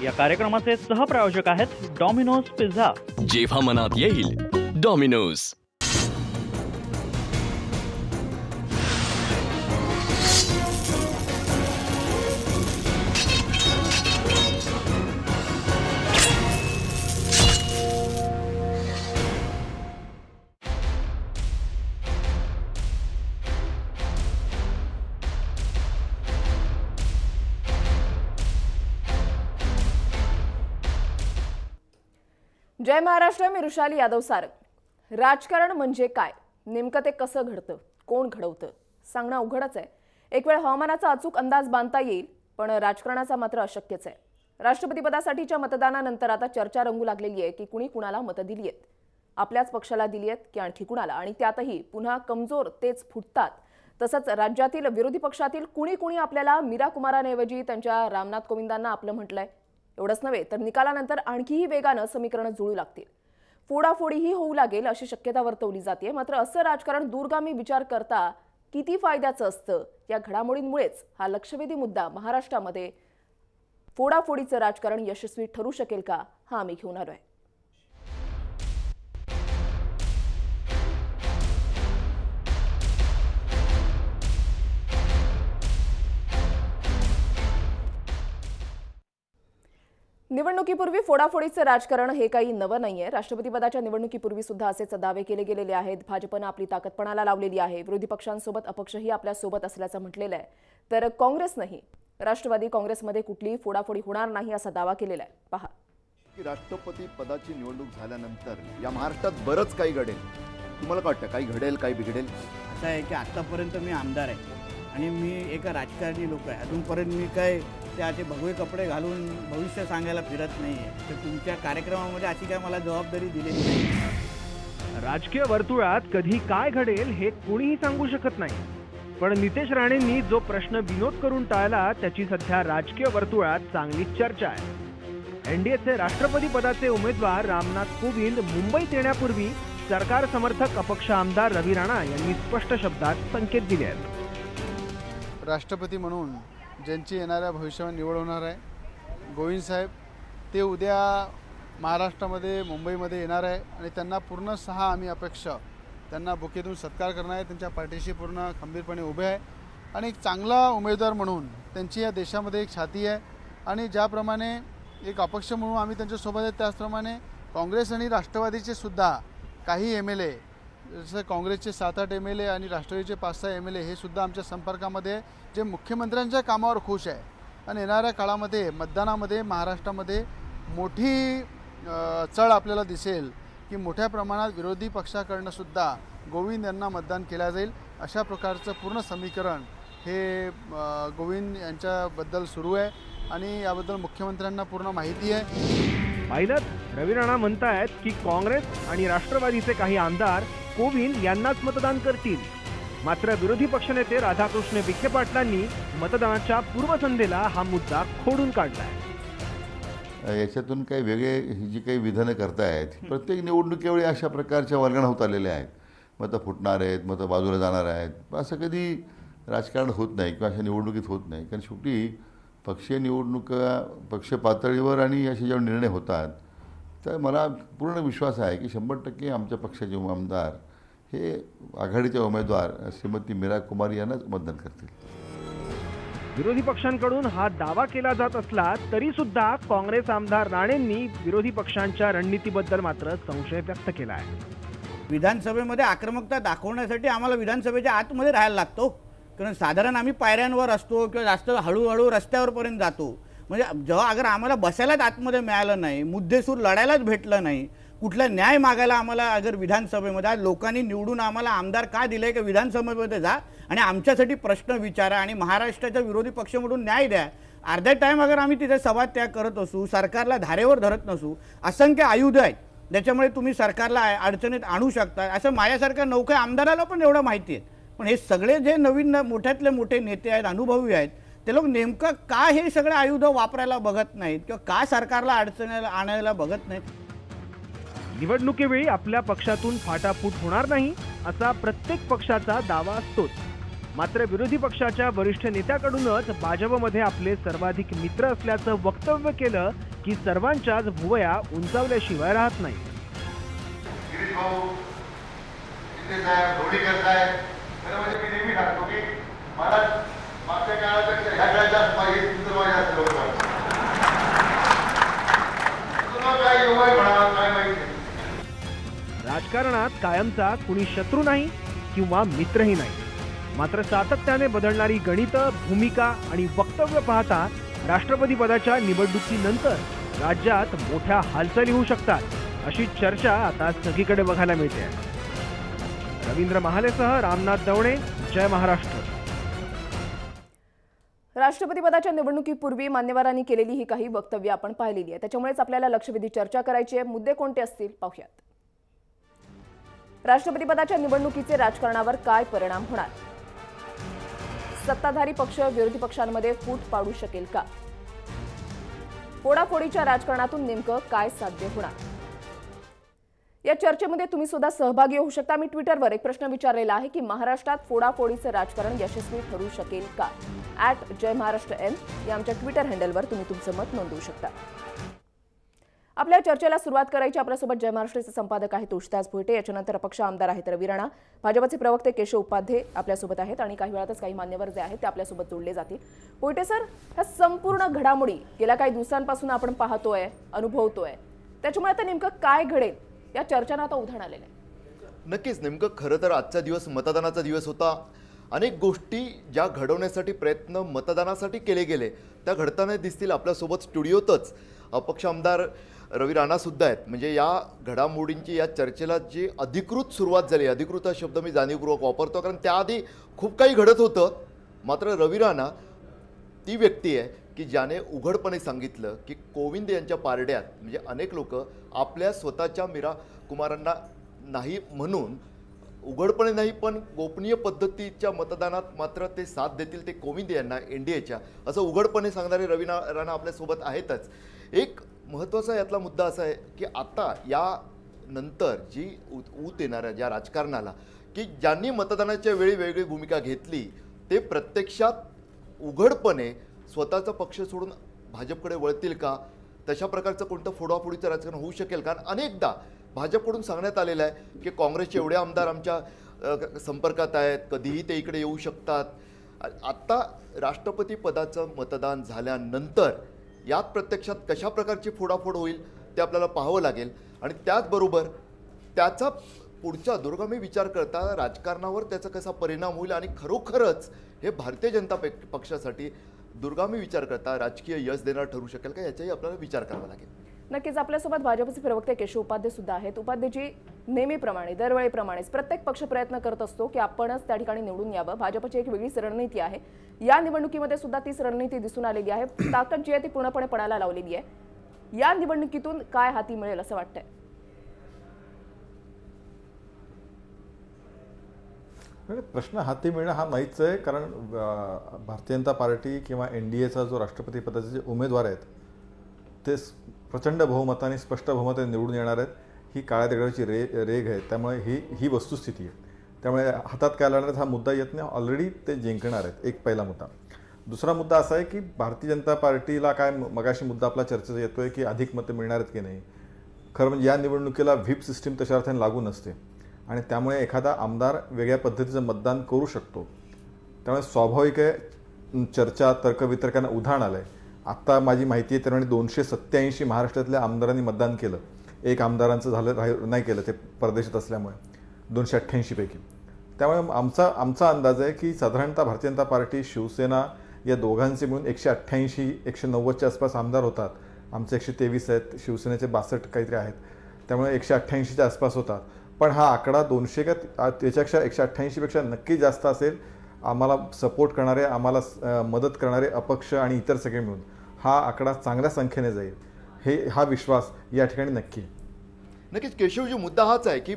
या कार्यक्रमाचे सहप्रायोजक आहेत डॉमिनोज पिझ्झा। जेव्हा मनात येईल डॉमिनोज। जय महाराष्ट्र। मी ऋषाली यादव सारंग। राजकारण म्हणजे काय, नेमकं ते कसं घडतं, कोण घडवतं सांगणं अवघडच आहे। एक वेळ हवामानाचा अचूक अंदाज बांधता येईल, पण राजकारणाचा मात्र अशक्यच आहे। राष्ट्रपती पदासाठीच्या मतदानानंतर आता चर्चा रंगू लागलेली आहे की कुणी कुणाला मतं दिली आहेत, आपल्याच पक्षाला दिली आहेत की आणखी कुणाला, आणि त्यातही पुन्हा कमजोर तेच फुटतात। तसंच राज्यातील विरोधी पक्षातील कुणी कुणी आपल्याला मीरा कुमारांऐवजी त्यांच्या रामनाथ कोविंदांना आपलं म्हटलंय। एवढंच नव्हे तर निकालानंतर आणखीही वेगानं समीकरणं जुळू लागतील, फोडाफोडीही होऊ लागेल अशी शक्यता वर्तवली जाते। मात्र असं राजकारण दूरगामी विचार करता किती फायद्याचं असतं, या घडामोडींमुळेच हा लक्षवेधी मुद्दा महाराष्ट्रामध्ये फोडाफोडीचं राजकारण यशस्वी ठरू शकेल का, हा आम्ही घेऊन आलोय। निवडणुकीपूर्वी फोडाफोडीचं राजकारण हे काही नवं नाहीये। राष्ट्रपती पदाच्या निवडणुकीपूर्वी सुद्धा असेच दावे केले गेलेले आहेत। भाजपनं आपली ताकद पणाला लावलेली आहे। विरोधी पक्षांसोबत अपक्षही आपल्या सोबत असल्याचं म्हटलेलं आहे। तर काँग्रेसनंही राष्ट्रवादी काँग्रेसमध्ये कुठलीही फोडाफोडी होणार नाही असा दावा केलेला आहे। पहा, की राष्ट्रपती पदाची निवडणूक झाल्यानंतर या महाराष्ट्रात बरंच काही घडेल। तुम्हाला काय वाटतं, काही घडेल, काही बिघडेल? असं आहे की आतापर्यंत मी आमदार आहे आणि मी एक राजकारणी लोक आहे। अजूनपर्यंत मी काय त्याचे भगवे कपडे घालून भविष्य सांगायला फिरत नाही आहे। तर तुमच्या कार्यक्रमामध्ये अशी काय मला जबाबदारी दिलेली नाही। राजकीय वर्तुळात कधी काय घडेल हे कोणीही सांगू शकत नाही, पण नितेश राणेंनी जो प्रश्न विनोद करून टाळला त्याची सध्या राजकीय वर्तुळात चांगली चर्चा आहे। एनडीएचे राष्ट्रपती पदाचे उमेदवार रामनाथ कोविंद मुंबईत येण्यापूर्वी सरकार समर्थक अपक्ष आमदार रवी राणा यांनी स्पष्ट शब्दात संकेत दिले आहेत। राष्ट्रपती म्हणून ज्यांची येणाऱ्या भविष्यात निवड होणार आहे, गोविंद साहेब, ते उद्या महाराष्ट्रामध्ये मुंबईमध्ये येणार आहे आणि त्यांना पूर्ण 6 आम्ही अपेक्ष त्यांना बुकेतून सत्कार करणार आहे। त्यांच्या पाठीशी पूर्ण खंबीरपणे उभे आहे आणि एक चांगला उमेदवार म्हणून त्यांची या देशामध्ये एक छाती आहे। आणि ज्याप्रमाणे एक अपक्ष म्हणून आम्ही त्यांच्यासोबत आहे, त्याचप्रमाणे काँग्रेस आणि राष्ट्रवादीचे सुद्धा काही MLA, जसं काँग्रेसचे 7-8 MLA आणि राष्ट्रवादीचे 5-6 MLA हे सुद्धा आमच्या संपर्कामध्ये, जे मुख्यमंत्र्यांच्या कामावर खुश आहे। आणि येणाऱ्या काळामध्ये मतदानामध्ये महाराष्ट्रामध्ये मोठी चढ आपल्याला दिसेल की मोठ्या प्रमाणात विरोधी पक्षाकडनं सुद्धा गोविंद यांना मतदान केलं जाईल। अशा प्रकारचं पूर्ण समीकरण हे गोविंद यांच्याबद्दल सुरू आहे आणि याबद्दल मुख्यमंत्र्यांना पूर्ण माहिती आहे। पाहिलं, रवी राणा म्हणतायत की काँग्रेस आणि राष्ट्रवादीचे काही आमदार कोविंद यांनाच मतदान करतील। मात्र विरोधी पक्षनेते राधाकृष्ण विखे पाटलांनी मतदानाच्या पूर्वसंध्येला हा मुद्दा खोडून काढलाय। याच्यातून काही वेगळे ही जी काही विधानं करतायत, प्रत्येक निवडणुकीवेळी अशा प्रकारच्या वर्गण होत आलेल्या आहेत। मतं फुटणार आहेत, मतं बाजूला जाणार आहेत, असं कधी राजकारण होत नाही किंवा अशा निवडणुकीत होत नाही। कारण शेवटी पक्षीय निवडणुका पक्ष पातळीवर आणि असे जेव्हा निर्णय होतात, तर मला पूर्ण विश्वास आहे की 100% आमच्या पक्षाचे आमदार हे आघाडीचे उमेदवार श्रीमती मीरा कुमारी यांनाच मतदान करतील। विरोधी पक्षांकडून हा दावा केला जात असला तरी सुद्धा काँग्रेस आमदार राणेंनी विरोधी पक्षांच्या रणनीतीबद्दल मात्र संशय व्यक्त केला आहे। विधानसभेमध्ये आक्रमकता दाखवण्यासाठी आम्हाला विधानसभेच्या आतमध्ये राहायला लागतो, कारण साधारण आम्ही पायऱ्यांवर असतो किंवा जास्त हळूहळू रस्त्यावरपर्यंत जातो। म्हणजे जेव्हा अगर आम्हाला बसायलाच आतमध्ये मिळालं नाही, मुद्देसूर लढायलाच भेटलं नाही, कुठला न्याय मागायला आम्हाला अगर विधानसभेमध्ये, आज लोकांनी निवडून आम्हाला आमदार का दिले की विधानसभेमध्ये जा आणि आमच्यासाठी प्रश्न विचारा आणि महाराष्ट्राच्या विरोधी पक्ष म्हणून न्याय द्या। अर्धा टाइम अगर आम्ही तिथे सभात्याग करत असू, सरकारला धारेवर धरत नसू, असंख्य आयुध आहेत ज्याच्यामुळे तुम्ही सरकारला अडचणीत आणू शकता, असं माझ्यासारख्या नौका आमदाराला पण एवढं माहिती आहे। पण हे सगळे जे नवीन मोठ्यातले मोठे नेते आहेत, अनुभवी आहेत, ते लोक नेमकं का हे सगळे आयुध वापरायला बघत नाहीत किंवा का सरकारला अडचणीला आणायला बघत नाहीत? निवडणुकीवेळी आपल्या पक्षातून फाटाफूट होणार नाही असा प्रत्येक पक्षाचा दावा असतोच। मात्र विरोधी पक्षाच्या वरिष्ठ नेत्याकडूनच भाजपमध्ये आपले सर्वाधिक मित्र असल्याचं वक्तव्य केलं की सर्वांच्याच भुवया उंचावल्याशिवाय राहत नाही. राजकारणात कायमचा कुणी शत्रू नाही किंवा मित्रही नाही. मात्र सातत्याने बदलणारी गणितं, भूमिका आणि वक्तव्य पाहता राष्ट्रपती पदाच्या निवडणुकीनंतर राज्यात मोठ्या हालचाली होऊ शकतात, अशी चर्चा आता सगळीकडे बघायला मिळते. रवींद्र महालेसह रामनाथ दवणे, जय महाराष्ट्र. राष्ट्रपती पदाच्या निवडणुकीपूर्वी मान्यवरांनी केलेली ही काही वक्तव्य आपण पाहिलेली आहे. त्याच्यामुळेच आपल्याला लक्षवेधी चर्चा करायची आहे. मुद्दे कोणते असतील पाहूयात. राष्ट्रपती पदाच्या निवडणुकीचे राजकारणावर काय परिणाम होणार? सत्ताधारी पक्ष विरोधी पक्षांमध्ये फूट पाडू शकेल का? फोडाफोडीच्या राजकारणातून नेमकं काय साध्य होणार? या चर्चेमध्ये तुम्ही सुद्धा सहभागी होऊ शकता. मी ट्विटरवर एक प्रश्न विचारलेला आहे की महाराष्ट्रात फोडाफोडीचं राजकारण यशस्वी ठरू शकेल का? @जयमहाराष्ट्रN या आमच्या ट्विटर हँडलवर तुम्ही तुमचं मत नोंदवू शकता. आपल्या चर्चेला सुरुवात करायची. आपल्यासोबत जय महाराष्ट्राचे संपादक आहेत तुळशीदास भोईटे, याच्यानंतर अपक्ष आमदार आहेत रवी राणा, भाजपचे प्रवक्ते केशव उपाध्ये आपल्यासोबत आहेत आणि काही वेळातच काही मान्यवर जे आहेत ते आपल्यासोबत जोडले जातील. भोईटे सर, ह्या संपूर्ण घडामोडी गेल्या काही दिवसांपासून आपण पाहतोय, अनुभवतोय, त्याच्यामुळे आता नेमकं काय घडेल या चर्चांना आता उधाण आलेलं आहे. नक्कीच. नेमकं खरं तर आजचा दिवस मतदानाचा दिवस होता. अनेक गोष्टी ज्या घडवण्यासाठी प्रयत्न मतदानासाठी केले गेले त्या घडताना दिसतील. आपल्यासोबत स्टुडिओतच अपक्ष आमदार रवी राणा सुद्धा आहेत. म्हणजे या घडामोडींची, या चर्चेला जी अधिकृत सुरुवात झाली, अधिकृत हा शब्द मी जाणीवपूर्वक वापरतो कारण त्याआधी खूप काही घडत होतं. मात्र रवी राणा ती व्यक्ती आहे की ज्याने उघडपणे सांगितलं की कोविंद यांच्या पारड्यात म्हणजे अनेक लोक आपल्या स्वतःच्या मीरा कुमारांना नाही म्हणून उघडपणे नाही पण गोपनीय पद्धतीच्या मतदानात मात्र ते साथ देतील ते कोविंद यांना NDAच्या, असं उघडपणे सांगणारे रवी राणा आपल्यासोबत आहेतच. एक महत्त्वाचा यातला मुद्दा असा आहे की आता या नंतर जी ऊत येणाऱ्या ज्या राजकारणाला की ज्यांनी मतदानाच्या वेळी वेगळी भूमिका घेतली ते प्रत्यक्षात उघडपणे स्वतःचा पक्ष सोडून भाजपकडे वळतील का? तशा प्रकारचं कोणतं फोडाफोडीचं राजकारण होऊ शकेल का? अनेकदा भाजपकडून सांगण्यात आलेलं आहे की काँग्रेसचे एवढे आमदार आमच्या संपर्कात आहेत, कधीही ते इकडे येऊ शकतात. आत्ता राष्ट्रपती पदाचं मतदान झाल्यानंतर यात प्रत्यक्षात कशा प्रकारची फोडाफोड होईल ते आपल्याला पाहावं लागेल. आणि त्याचबरोबर त्याचा पुढचा दुर्गामी विचार करता राजकारणावर त्याचा कसा परिणाम होईल आणि खरोखरच हे भारतीय जनता पक्षासाठी दुर्गामी विचार करता राजकीय यश देणार ठरू शकेल का, याचाही आपल्याला विचार करावा लागेल. नक्कीच. आपल्यासोबत भाजपचे प्रवक्ते केशव उपाध्ये सुद्धा आहेत. उपाध्येजी, नेहमीप्रमाणे दरवेळेप्रमाणेच प्रत्येक पक्ष प्रयत्न करत असतो की आपणच त्या ठिकाणी निवडून यावं. भाजपची एक वेगळीच रणनीती आहे. या निवडणुकीमध्ये सुद्धा तीच रणनीती दिसून आलेली आहे. ताकद जी आहे ती पूर्णपणे पणाला लावलेली आहे. या निवडणुकीतून काय हाती मिळेल असं वाटतंय? प्रश्न हाती मिळणं हा नाहीच आहे, कारण भारतीय जनता पार्टी किंवा NDAचा जो राष्ट्रपती पदाचे जे उमेदवार आहेत ते प्रचंड बहुमताने, स्पष्ट बहुमताने निवडून येणार आहेत. ही काळ्या दगडाची रेघ आहे. त्यामुळे ही वस्तुस्थिती आहे. त्यामुळे हातात काय लागणार हा मुद्दा येत नाही. ऑलरेडी ते जिंकणार आहेत. एक पहिला मुद्दा. दुसरा मुद्दा असा आहे की भारतीय जनता पार्टीला काय मगाशी मुद्दा आपला चर्चेत येतोय की अधिक मतं मिळणार आहेत की नाही. खरं म्हणजे या निवडणुकीला व्हीप सिस्टीम तशा अर्थाने लागू नसते आणि त्यामुळे एखादा आमदार वेगळ्या पद्धतीचं मतदान करू शकतो. त्यामुळे स्वाभाविक आहे चर्चा, तर्कवितर्कांना उधाण आलं आहे. आत्ता माझी माहिती आहे त्यामुळे 287 महाराष्ट्रातल्या आमदारांनी मतदान केलं. एक आमदारांचं झालं नाही केलं, ते परदेशात असल्यामुळे 288 पैकी. त्यामुळे आमचा अंदाज आहे की साधारणतः भारतीय जनता पार्टी, शिवसेना या दोघांचे मिळून 188-190च्या आसपास आमदार होतात. आमचे 123 आहेत, शिवसेनेचे 62 काहीतरी आहेत. त्यामुळे 188च्या आसपास होतात. पण हा आकडा 200 का त्याच्यापेक्षा 188पेक्षा नक्की जास्त असेल. आम्हाला सपोर्ट करणारे, आम्हाला मदत करणारे अपक्ष आणि इतर सगळे मिळून हा आकडा चांगल्या संख्येने जाईल, हा विश्वास या ठिकाणी नक्की. नक्कीच केशवजी, मुद्दा हाच आहे की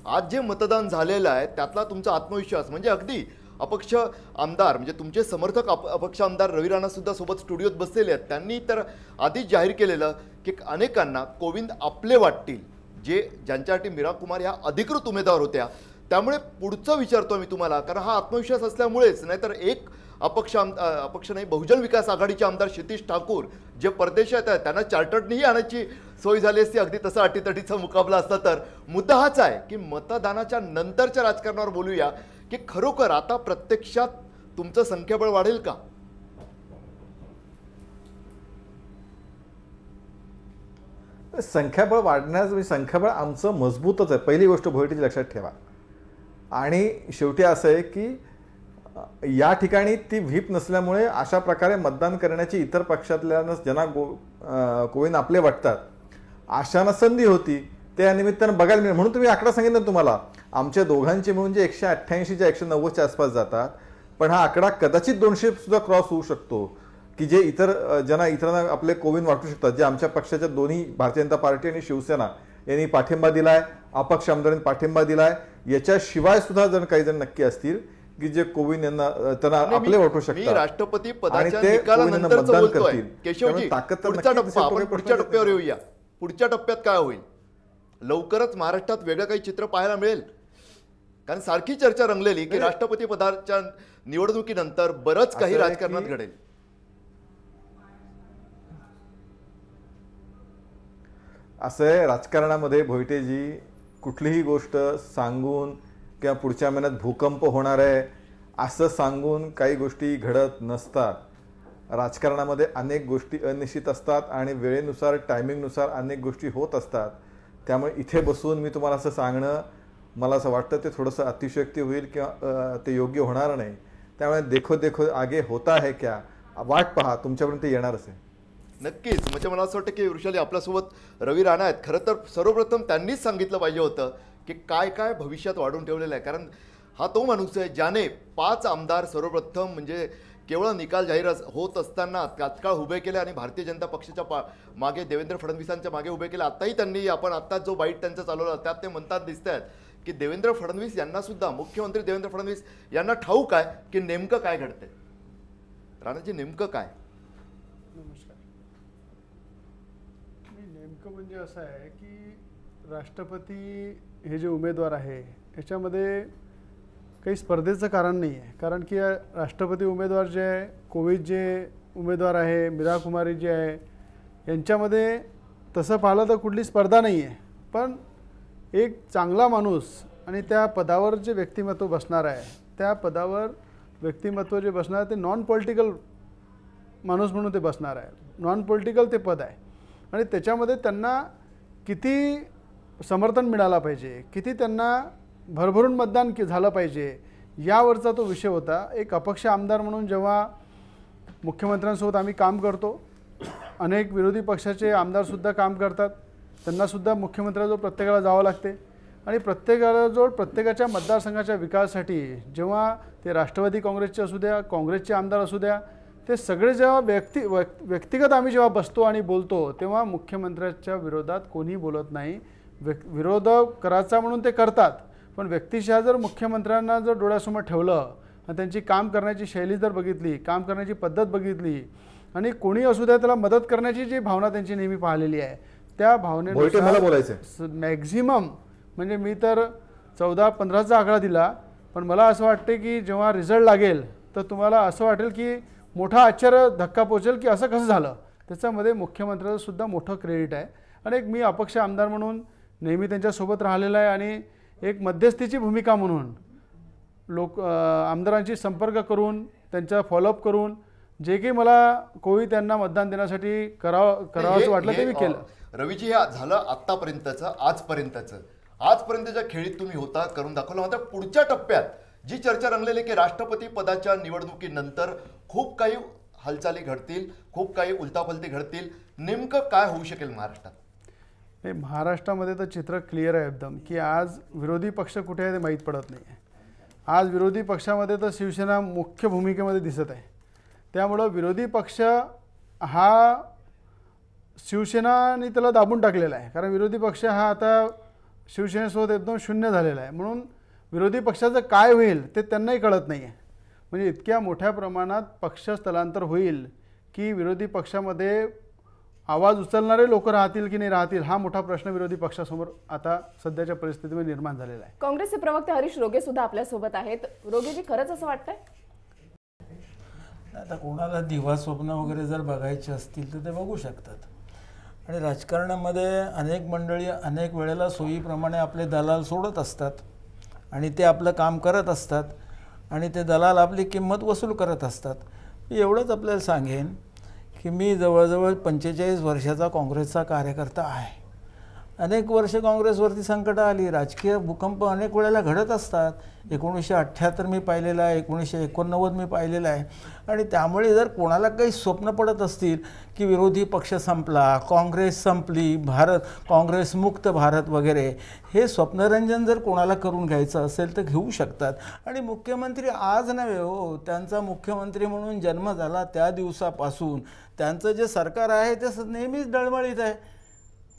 आज जे मतदान झालेलं आहे त्यातला तुमचा आत्मविश्वास म्हणजे अगदी अपक्ष आमदार म्हणजे तुमचे समर्थक अपक्ष आमदार रवी राणा सुद्धा सोबत स्टुडिओत बसलेले आहेत. त्यांनी तर आधीच जाहीर केलेलं की अनेकांना कोविंद आपले वाटतील, ज्यांच्यासाठी मीरा कुमार ह्या अधिकृत उमेदवार होत्या त्यामुळे पुढचं विचारतो मी तुम्हाला, कारण हा आत्मविश्वास असल्यामुळेच, नाहीतर एक अपक्ष नाही बहुजन विकास आघाडीचे आमदार क्षितिज ठाकूर जे परदेशात आहेत त्यांना चार्टर्डनीही आणायची सोय झाली असती, अगदी तसा अटीतटीचा मुकाबला असता. तर मुद्दा हाच आहे की मतदानाच्या नंतरच्या राजकारणावर बोलूया की खरोखर आता प्रत्यक्षात तुमचं संख्याबळ वाढेल का? संख्याबळ वाढण्याचं संख्याबळ आमचं मजबूतच आहे, पहिली गोष्ट भोईटीची लक्षात ठेवा. आणि शेवटी असं आहे की या ठिकाणी ती व्हीप नसल्यामुळे अशा प्रकारे मतदान करण्याची इतर पक्षातल्या ज्यांना कोविंद आपले वाटतात अशांना संधी होती, त्या निमित्तानं बघायला मिळेल. म्हणून तुम्ही आकडा सांगितलं तुम्हाला, आमच्या दोघांचे मिळून जे 188च्या 190च्या आसपास जातात, पण हा आकडा कदाचित 200 सुद्धा क्रॉस होऊ शकतो, की जे इतरांना आपले कोविंद वाटू शकतात, जे आमच्या पक्षाच्या दोन्ही भारतीय जनता पार्टी आणि शिवसेना यांनी पाठिंबा दिलाय, अपक्ष आमदारांनी पाठिंबा दिलाय, याच्याशिवाय सुद्धा जर काही जण नक्की असतील की जे कोविंद यांना त्यांना आपले वाटू शकतात. राष्ट्रपती पदाच्या निकालानंतरच बोलतोय केशवजी. पुढच्या टप्प्यावर येऊया. पुढच्या टप्प्यात काय होईल? लवकरच महाराष्ट्रात वेगळं काही चित्र पाहायला मिळेल? कारण सारखी चर्चा रंगलेली की राष्ट्रपती पदाच्या निवडणुकीनंतर बरंच काही राजकारणात घडेल. असं आहे राजकारणामध्ये भोईटेजी, कुठलीही गोष्ट सांगून किंवा पुढच्या महिन्यात भूकंप होणार आहे असं सांगून काही गोष्टी घडत नसतात. राजकारणामध्ये अनेक गोष्टी अनिश्चित असतात आणि वेळेनुसार टायमिंगनुसार अनेक गोष्टी होत असतात. त्यामुळे इथे बसून मी तुम्हाला असं सांगणं, मला असं वाटतं ते थोडंसं अतिशयोक्ती होईल किंवा ते योग्य होणार नाही. त्यामुळे देखो देखो आगे होता है क्या, वाट पहा, तुमच्यापर्यंत येणारच आहे. नक्कीच. म्हणजे मला असं वाटतं की वृषाली आपल्यासोबत रवी राणा आहेत. खरं तर सर्वप्रथम त्यांनीच सांगितलं पाहिजे होतं की काय काय भविष्यात वाढून ठेवलेलं आहे, कारण हा तो माणूस आहे ज्याने 5 आमदार सर्वप्रथम म्हणजे केवळ निकाल जाहीर होत असताना तात्काळ उभे केले आणि भारतीय जनता पक्षाच्या मागे देवेंद्र फडणवीसांच्या मागे उभे केले. आताही त्यांनी, आपण आत्ता जो बाईट त्यांचा चालवला त्यात ते म्हणतात दिसत आहेत की देवेंद्र फडणवीस यांना सुद्धा, मुख्यमंत्री देवेंद्र फडणवीस यांना ठाऊक आहे की नेमकं काय घडतंय. राणाजी, नेमकं काय? नमस्कार. नेमकं म्हणजे असं आहे की राष्ट्रपती हे जे उमेदवार आहे याच्यामध्ये काही स्पर्धेचं कारण नाही आहे. कारण की राष्ट्रपती उमेदवार जे आहे, कोविंद जे उमेदवार आहे, मीरा कुमारी जे आहे, यांच्यामध्ये तसं पाहिलं तर कुठली स्पर्धा नाही आहे. पण एक चांगला माणूस आणि त्या पदावर जे व्यक्तिमत्व बसणार आहे, त्या पदावर व्यक्तिमत्व जे बसणार आहे ते नॉन पॉलिटिकल माणूस म्हणून ते बसणार आहे. नॉन पॉलिटिकल ते पद आहे आणि त्याच्यामध्ये त्यांना किती समर्थन मिळालं पाहिजे, किती त्यांना भरभरून मतदान झालं पाहिजे, यावरचा तो विषय होता. एक अपक्ष आमदार म्हणून जेव्हा मुख्यमंत्र्यांसोबत आम्ही काम करतो, अनेक विरोधी पक्षाचे आमदारसुद्धा काम करतात, त्यांनासुद्धा मुख्यमंत्र्याजवळ प्रत्येकाला जावं लागते आणि प्रत्येकाजवळ प्रत्येकाच्या मतदारसंघाच्या विकासासाठी जेव्हा ते राष्ट्रवादी काँग्रेसचे असू द्या, काँग्रेसचे आमदार असू द्या, ते सगळे जेव्हा व्यक्तिगत आम्ही जेव्हा बसतो आणि बोलतो तेव्हा मुख्यमंत्र्याच्या विरोधात कोणी बोलत नाही. विरोध करायचा म्हणून ते करतात, पण व्यक्तिशः जर मुख्यमंत्र्यांना जर डोळ्यासमोर ठेवलं आणि त्यांची काम करण्याची शैली जर बघितली, काम करण्याची पद्धत बघितली आणि कोणी असू द्या त्याला मदत करण्याची जी भावना त्यांची नेहमी पाहिलेली आहे, त्या भावनेनुसार मॅक्झिमम म्हणजे मी तर 14-15चा आकडा दिला, पण मला असं वाटते की जेव्हा रिझल्ट लागेल तर तुम्हाला असं वाटेल की मोठा आश्चर्य धक्का पोचेल की असं कसं झालं. त्याच्यामध्ये मुख्यमंत्र्याचं सुद्धा मोठं क्रेडिट आहे. आणि एक मी अपक्ष आमदार म्हणून नेहमी त्यांच्यासोबत राहिलेला आहे आणि एक मध्यस्थीची भूमिका म्हणून आमदारांशी संपर्क करून त्यांचा फॉलोअप करून जे काही मला कोविंद त्यांना मतदान देण्यासाठी करावंसं वाटलं ते मी केलं. रवीजी, हे झालं आत्तापर्यंतचं, आजपर्यंतच्या खेळीत तुम्ही होता, करून दाखवलं. मात्र पुढच्या टप्प्यात जी चर्चा रंगलेली की राष्ट्रपती पदाच्या निवडणुकीनंतर खूप काही हालचाली घडतील, खूप काही उलटापलटी घडतील, नेमकं काय होऊ शकेल महाराष्ट्रात? महाराष्ट्रामध्ये तर चित्र क्लिअर आहे एकदम की आज विरोधी पक्ष कुठे आहे ते माहीत पडत नाही आहे. आज विरोधी पक्षामध्ये तर शिवसेना मुख्य भूमिकेमध्ये दिसत आहे. त्यामुळं विरोधी पक्ष हा शिवसेनाने त्याला दाबून टाकलेला आहे, कारण विरोधी पक्ष हा आता शिवसेनेसोबत एकदम शून्य झालेला आहे. म्हणून विरोधी पक्षाचं काय होईल ते त्यांनाही कळत नाही आहे. म्हणजे इतक्या मोठ्या प्रमाणात पक्ष स्थलांतर होईल की विरोधी पक्षामध्ये आवाज उचलणारे लोक राहतील की नाही राहतील हा मोठा प्रश्न विरोधी पक्षासमोर आता सध्याच्या परिस्थितीमध्ये निर्माण झालेला आहे. काँग्रेसचे प्रवक्ते हरीश रोगे सुद्धा आपल्यासोबत आहेत. रोगेजी, खरंच असं वाटतंय? आता कोणाला दिवा स्वप्न वगैरे जर बघायचे असतील तर ते बघू शकतात. आणि राजकारणामध्ये अनेक मंडळी अनेक वेळेला सोयीप्रमाणे आपले दलाल सोडत असतात आणि ते आपलं काम करत असतात आणि ते दलाल आपली किंमत वसूल करत असतात. मी एवढंच आपल्याला सांगेन की मी जवळजवळ 45 वर्षाचा काँग्रेसचा कार्यकर्ता आहे. अनेक वर्ष काँग्रेसवरती संकटं आली, राजकीय भूकंप अनेक वेळेला घडत असतात. 1978 मी पाहिलेलं आहे, 1989 मी पाहिलेलं आहे. आणि त्यामुळे जर कोणाला काही स्वप्न पडत असतील की विरोधी पक्ष संपला, काँग्रेस संपली, काँग्रेस मुक्त भारत वगैरे, हे स्वप्नरंजन जर कोणाला करून घ्यायचं असेल तर घेऊ शकतात. आणि मुख्यमंत्री आज नव्हे हो, त्यांचा मुख्यमंत्री म्हणून जन्म झाला त्या दिवसापासून त्यांचं जे सरकार आहे ते नेहमीच डळमळीत आहे.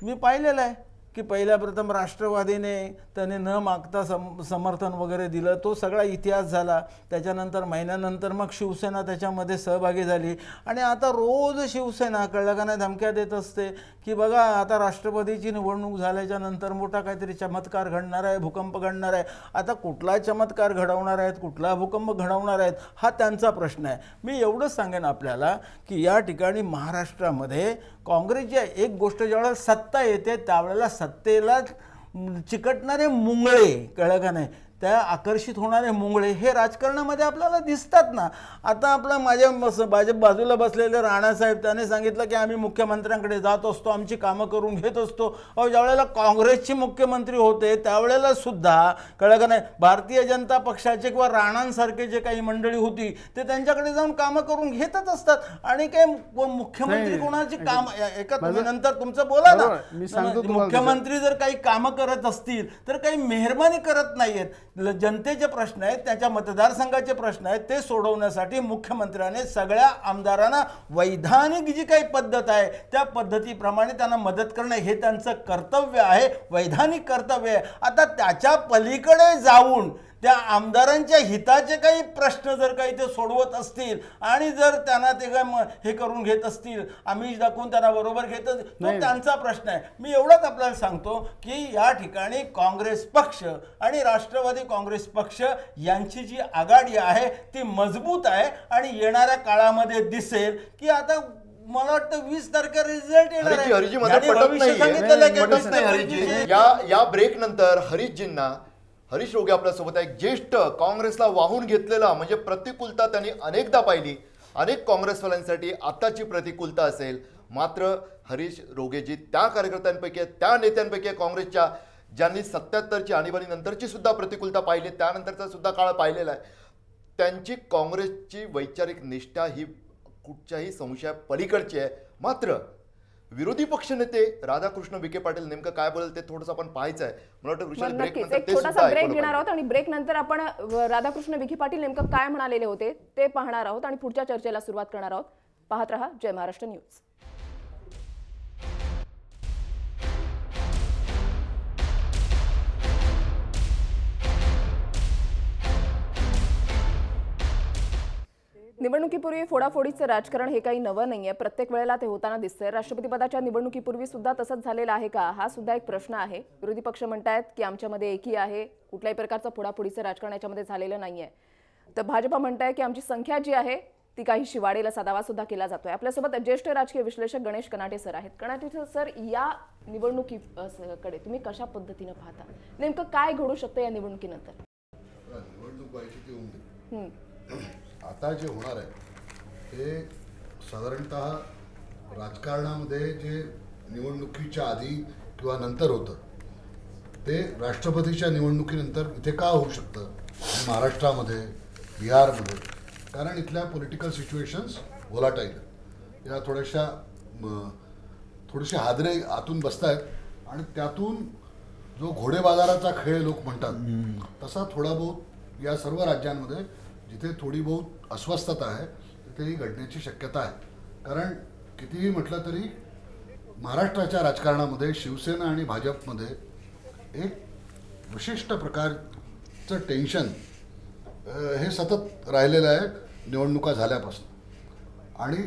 मी पाहिलेलं आहे की पहिल्या प्रथम राष्ट्रवादीने त्याने न मागता समर्थन वगैरे दिलं, तो सगळा इतिहास झाला. त्याच्यानंतर महिन्यानंतर मग शिवसेना त्याच्यामध्ये सहभागी झाली आणि आता रोज शिवसेना कळलं का नाही धमक्या देत असते की बघा आता राष्ट्रपतीची निवडणूक झाल्याच्या नंतर मोठा काहीतरी चमत्कार घडणार आहे, भूकंप घडणार आहे. आता कुठला चमत्कार घडवणार आहेत, कुठला भूकंप घडवणार आहेत हा त्यांचा प्रश्न आहे. मी एवढंच सांगेन आपल्याला की या ठिकाणी महाराष्ट्रामध्ये काँग्रेसची एक गोष्ट ज्यावेळेला सत्ता येते त्यावेळेला सत्तेला चिकटणारे मुंगळे, कळलं का नाही, त्या आकर्षित होणारे मुंगळे हे राजकारणामध्ये आपल्याला दिसतात ना. आता आपला माझ्या बाजूला बसलेले राणासाहेब त्याने सांगितलं की आम्ही मुख्यमंत्र्यांकडे जात असतो, आमची कामं करून घेत असतो. अहो, ज्यावेळेला काँग्रेसचे मुख्यमंत्री होते त्यावेळेला सुद्धा कळलं का नाही भारतीय जनता पक्षाचे किंवा राणांसारखे जे काही मंडळी होती ते त्यांच्याकडे जाऊन कामं करून घेतच असतात. आणि काय मुख्यमंत्री कोणाची काम एका तुम्ही नंतर तुमचं बोला ना, मुख्यमंत्री जर काही कामं करत असतील तर काही मेहरबानी करत नाहीयेत. जनतेचे प्रश्न आहेत, त्याच्या मतदारसंघाचे प्रश्न आहेत, ते सोडवण्यासाठी मुख्यमंत्र्याने सगळ्या आमदारांना वैधानिक जी काही पद्धत आहे त्या पद्धतीप्रमाणे त्यांना मदत करणं हे त्यांचं कर्तव्य आहे, वैधानिक कर्तव्य आहे. आता त्याच्या पलीकडे जाऊन त्या आमदारांच्या हिताचे काही प्रश्न जर काही ते सोडवत असतील आणि जर त्यांना ते काय हे करून घेत असतील, आमिष दाखवून त्यांना बरोबर घेत, तो त्यांचा प्रश्न आहे. मी एवढंच आपल्याला सांगतो की या ठिकाणी काँग्रेस पक्ष आणि राष्ट्रवादी काँग्रेस पक्ष यांची जी आघाडी आहे ती मजबूत आहे आणि येणाऱ्या काळामध्ये दिसेल की आता मला वाटतं 20 तारखेला रिझल्ट येणार आहे. या ब्रेक नंतर हरीश रोगे आपल्यासोबत आहे. ज्येष्ठ काँग्रेसला वाहून घेतलेला म्हणजे प्रतिकूलता त्यांनी अनेकदा पाहिली, अनेक काँग्रेसवाल्यांसाठी आताची प्रतिकूलता असेल. मात्र हरीश रोगेजी त्या कार्यकर्त्यांपैकी आहेत, त्या नेत्यांपैकी आहे काँग्रेसच्या ज्यांनी 77ची आणीबाणी नंतरची सुद्धा प्रतिकूलता पाहिली, त्यानंतरचा सुद्धा काळ पाहिलेला आहे. त्यांची काँग्रेसची वैचारिक निष्ठा ही कुठच्याही संशया पलीकडची आहे. मात्र विरोधी पक्षनेते राधाकृष्ण विखे पाटील नेमकं काय बोलेल ते थोडंसं आपण पाहायचं आहे. मला वाटतं एक छोटासा ब्रेक घेणार आहोत आणि ब्रेक नंतर आपण राधाकृष्ण विखे पाटील नेमकं काय म्हणालेले होते ते पाहणार आहोत आणि पुढच्या चर्चेला सुरुवात करणार आहोत. पाहत रहा जय महाराष्ट्र न्यूज. निवडणुकीपूर्वी फोडाफोडीचं राजकारण हे काही नवं नाहीये. प्रत्येक वेळेला ते होताना दिसतंय. राष्ट्रपतीपदाच्या निवडणुकीपूर्वी सुद्धा तसंच झालेलं आहे का, हा सुद्धा एक प्रश्न आहे. विरोधी पक्ष म्हणतायत की आमच्यामध्ये एकी आहे, कुठल्याही प्रकारचं फोडाफोडीचं राजकारण याच्यामध्ये झालेलं नाहीये. तर भाजपा म्हणताय की आमची संख्या जी आहे ती काही शिवाडेल असा दावा सुद्धा केला जातोय. आपल्यासोबत ज्येष्ठ राजकीय विश्लेषक गणेश कनाटे सर आहेत. कनाटे सर, या निवडणुकीकडे तुम्ही कशा पद्धतीने पाहता? नेमकं काय घडू शकतं या निवडणुकीनंतर? निवडणूक व्हायची ती होऊन आता जे होणार आहे ते साधारणतः राजकारणामध्ये जे निवडणुकीच्या आधी किंवा नंतर होतं ते राष्ट्रपतीच्या निवडणुकीनंतर इथे का होऊ शकतं महाराष्ट्रामध्ये, बिहारमध्ये? कारण इथल्या पॉलिटिकल सिच्युएशन्स व्होलाटाईल, या थोडेसे हादरे आतून बसतायत आणि त्यातून जो घोडेबाजाराचा खेळ लोक म्हणतात तसा थोडा बहुत या सर्व राज्यांमध्ये जिथे थोडी बहुत अस्वस्थता आहे तिथेही घडण्याची शक्यता आहे. कारण कितीही म्हटलं तरी महाराष्ट्राच्या राजकारणामध्ये शिवसेना आणि भाजपमध्ये एक विशिष्ट प्रकारचं टेन्शन हे सतत राहिलेलं आहे निवडणुका झाल्यापासून. आणि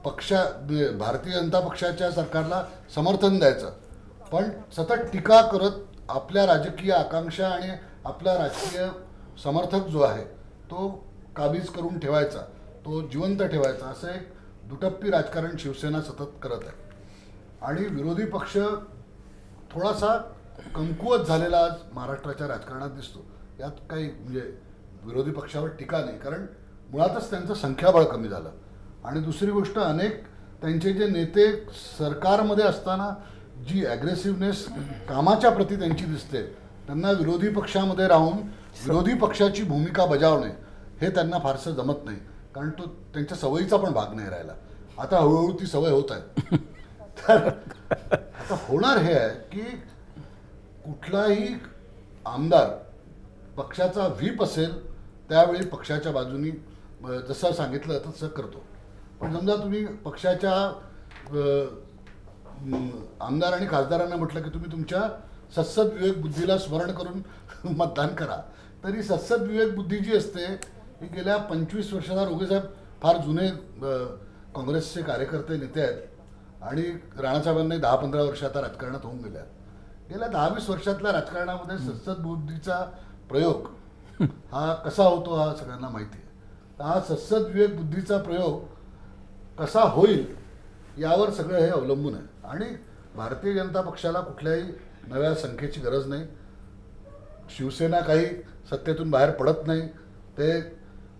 भारतीय जनता पक्षाच्या सरकारला समर्थन द्यायचं, पण सतत टीका करत आपल्या राजकीय आकांक्षा आणि आपला राजकीय समर्थक जो आहे तो काबीज करून ठेवायचा, तो जिवंत ठेवायचा, असं एक दुटप्पी राजकारण शिवसेना सतत करत आहे. आणि विरोधी पक्ष थोडासा कमकुवत झालेला आज महाराष्ट्राच्या राजकारणात दिसतो. यात काही म्हणजे विरोधी पक्षावर टीका नाही, कारण मुळातच त्यांचं संख्याबळ कमी झालं. आणि दुसरी गोष्ट, अनेक त्यांचे जे नेते सरकारमध्ये असताना जी ॲग्रेसिव्हनेस कामाच्या प्रती त्यांची दिसते, त्यांना विरोधी पक्षामध्ये राहून विरोधी पक्षाची भूमिका बजावणे हे त्यांना फारसं जमत नाही, कारण तो त्यांच्या सवयीचा पण भाग नाही राहिला. आता हळूहळू ती सवय होत आहे. तर आता होणार हे आहे की कुठलाही आमदार पक्षाचा व्हीप असेल त्यावेळी पक्षाच्या बाजूनी जसं सांगितलं तसं करतो. पण समजा तुम्ही पक्षाच्या आमदार आणि खासदारांना म्हटलं की तुम्ही तुमच्या सत्सद विवेक बुद्धीला स्मरण करून मतदान करा, तरी सत्सद विवेक बुद्धी जी असते ही गेल्या 25 वर्षाचा, रोगेसाहेब फार जुने काँग्रेसचे कार्यकर्ते नेते आहेत आणि राणासाहेबांनी 10-15 वर्ष आता राजकारणात होऊन गेल्या. गेल्या 10-20 वर्षातल्या राजकारणामध्ये सत्सद बुद्धीचा प्रयोग हा कसा होतो हा सगळ्यांना माहिती आहे. हा सत्सद विवेक बुद्धीचा प्रयोग कसा होईल यावर सगळं हे अवलंबून आहे. आणि भारतीय जनता पक्षाला कुठल्याही नव्या संख्येची गरज नाही. शिवसेना काही सत्तेतून बाहेर पडत नाही. ते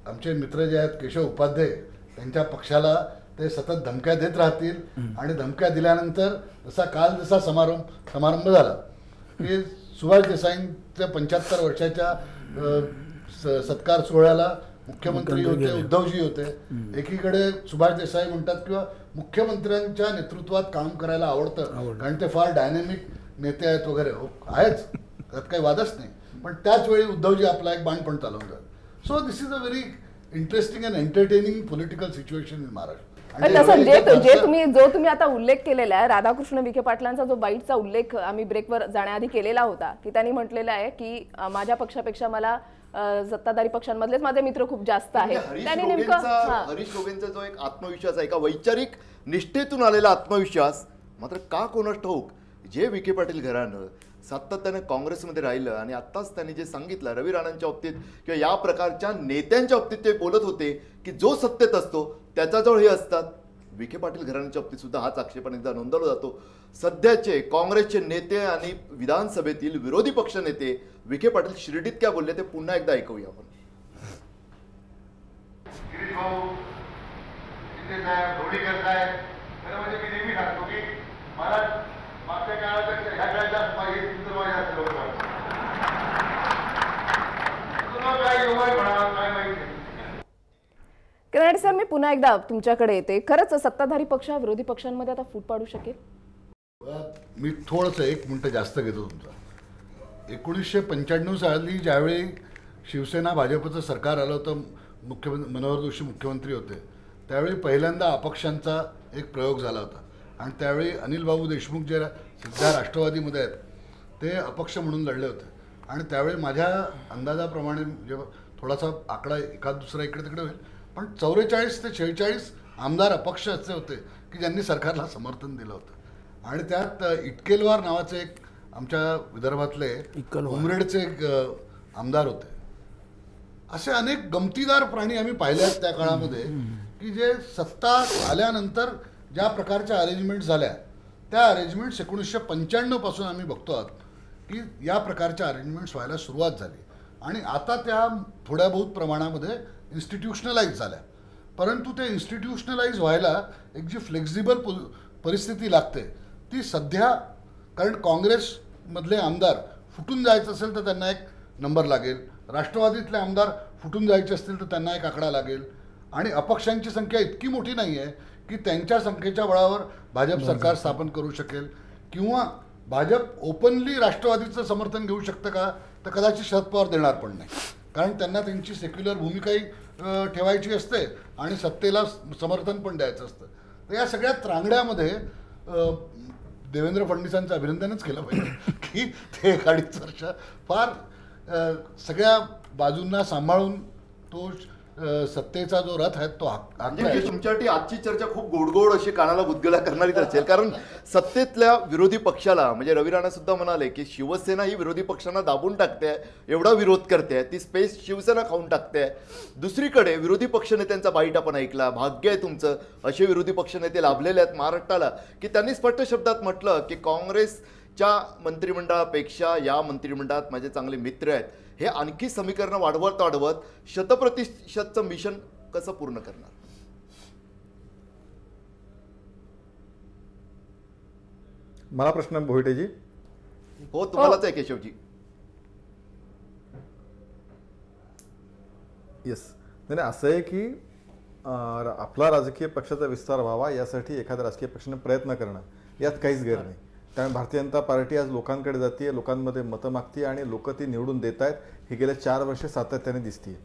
आमचे मित्र जे आहेत केशव उपाध्याय, त्यांच्या पक्षाला ते सतत धमक्या देत राहतील. आणि धमक्या दिल्यानंतर जसा समारंभ झाला की सुभाष देसाईंच्या 75 वर्षाच्या सत्कार सोहळ्याला मुख्यमंत्री होते, उद्धवजी होते. एकीकडे सुभाष देसाई म्हणतात किंवा मुख्यमंत्र्यांच्या नेतृत्वात काम करायला आवडतं कारण ते फार डायनॅमिक नेते आहेत वगैरे, आहेच, त्यात काही वादच नाही. पण त्याच वेळी उद्धवजी आपला एक बाण पण चालवतात. So this is a very interesting and entertaining political situation in Maharashtra. जो तुम्ही आता उल्लेख केलेला आहे, राधाकृष्ण विखे पाटलांचा जो बाईटचा उल्लेख आम्ही ब्रेकवर जाण्याआधी केलेला होता, की त्यांनी म्हटलेलं आहे की माझ्या पक्षापेक्षा मला सत्ताधारी पक्षांमधलेच माझे मित्र खूप जास्त आहेत. त्याने नेमकं हरीश रोगेंचा जो एक आत्मविश्वास आहे, एका वैचारिक निष्ठेतून आलेला आत्मविश्वास, मात्र का कोणास ठाऊक जे विखे पाटील घराणं सातत्याने काँग्रेसमध्ये राहिलं. आणि आत्ताच त्यांनी जे सांगितलं रवी राणांच्या बाबतीत किंवा या प्रकारच्या नेत्यांच्या बाबतीत ते बोलत होते की जो सत्तेत असतो त्याच्याजवळ हे असतात. विखे पाटील घराण्याच्या बाबतीत सुद्धा हाच आक्षेप अनेकदा नोंदवला जातो. सध्याचे काँग्रेसचे नेते आणि विधानसभेतील विरोधी पक्ष नेते विखे पाटील शिर्डीत काय बोलले ते पुन्हा एकदा ऐकूया आपण. कनाडे सर, मी पुन्हा एकदा तुमच्याकडे येते. खरंच सत्ताधारी पक्ष विरोधी पक्षांमध्ये आता फूट पाडू शकेल? मी थोडंसं 1 मिनिट जास्त घेतो तुमचा. 1995 साली ज्यावेळी शिवसेना भाजपचं सरकार आलं होतं, मनोहर जोशी मुख्यमंत्री होते, त्यावेळी पहिल्यांदा अपक्षांचा एक प्रयोग झाला होता. आणि त्यावेळी अनिल बाबू देशमुख जे सध्या राष्ट्रवादीमध्ये आहेत ते अपक्ष म्हणून लढले होते. आणि त्यावेळी माझ्या अंदाजाप्रमाणे जेव्हा थोडासा आकडा एखाद दुसरा इकडे तिकडे होईल, पण 44 ते 46 आमदार अपक्ष असे होते की ज्यांनी सरकारला समर्थन दिलं होतं. आणि त्यात इटकेलवार नावाचे एक आमच्या विदर्भातले उमरेडचे एक आमदार होते. असे अनेक गमतीदार प्राणी आम्ही पाहिले आहेत त्या काळामध्ये की जे सत्ता आल्यानंतर ज्या प्रकारच्या अरेंजमेंट झाल्या त्या अरेंजमेंट्स 1995 पासून आम्ही बघतो आहोत की या प्रकारच्या अरेंजमेंट्स व्हायला सुरुवात झाली. आणि आता त्या थोड्या बहुत प्रमाणामध्ये इन्स्टिट्यूशनलाइज झाल्या. परंतु ते इन्स्टिट्यूशनलाइज व्हायला एक जी फ्लेक्झिबल परिस्थिती लागते ती सध्या, कारण काँग्रेसमधले आमदार फुटून जायचं असेल तर त्यांना एक नंबर लागेल, राष्ट्रवादीतले आमदार फुटून जायचे असतील तर त्यांना एक आकडा लागेल. आणि अपक्षांची संख्या इतकी मोठी नाही आहे की त्यांच्या संख्येच्या बळावर भाजप सरकार स्थापन करू शकेल. किंवा भाजप ओपनली राष्ट्रवादीचं समर्थन घेऊ शकतं का, तर कदाचित शरद पवार देणार पण नाही, कारण त्यांना त्यांची सेक्युलर भूमिकाही ठेवायची असते आणि सत्तेला समर्थन पण द्यायचं असतं. तर या सगळ्या त्रांगड्यामध्ये देवेंद्र फडणवीसांचं अभिनंदनच केलं पाहिजे की ते 1.5 वर्ष फार सगळ्या बाजूंना सांभाळून तो सत्तेचा जो रथ आहे तो म्हणजे तुमच्यासाठी आजची चर्चा खूप गोडगोड अशी कानाला गुदगुल्या करणारीच असेल, कारण सत्तेतल्या विरोधी पक्षाला म्हणजे रवी राणा सुद्धा म्हणाले की शिवसेना ही विरोधी पक्षांना दाबून टाकते, एवढा विरोध करते, ती स्पेस शिवसेना खाऊन टाकते. दुसरीकडे विरोधी पक्षनेत्यांचा बाईट आपण ऐकला, भाग्य आहे तुमचं असे विरोधी पक्षनेते लाभलेले आहेत महाराष्ट्राला की त्यांनी स्पष्ट शब्दात म्हटलं की काँग्रेसच्या मंत्रिमंडळापेक्षा या मंत्रिमंडळात माझे चांगले मित्र आहेत. हे आणखी समीकरण वाढवत 100% मिशन कसं पूर्ण करणार? मला प्रश्न भोईटेजी. हो तुम्हालाच आहे केशवजी. येस. नाही असं आहे की आपला राजकीय पक्षाचा विस्तार व्हावा यासाठी एखाद्या राजकीय पक्षाने प्रयत्न करणं यात काहीच गैर नाही. त्यामुळे भारतीय जनता पार्टी आज लोकांकडे जाते, लोकांमध्ये मतं मागते आणि लोक ती निवडून देत आहेत. हे गेल्या 4 वर्षे सातत्याने दिसते.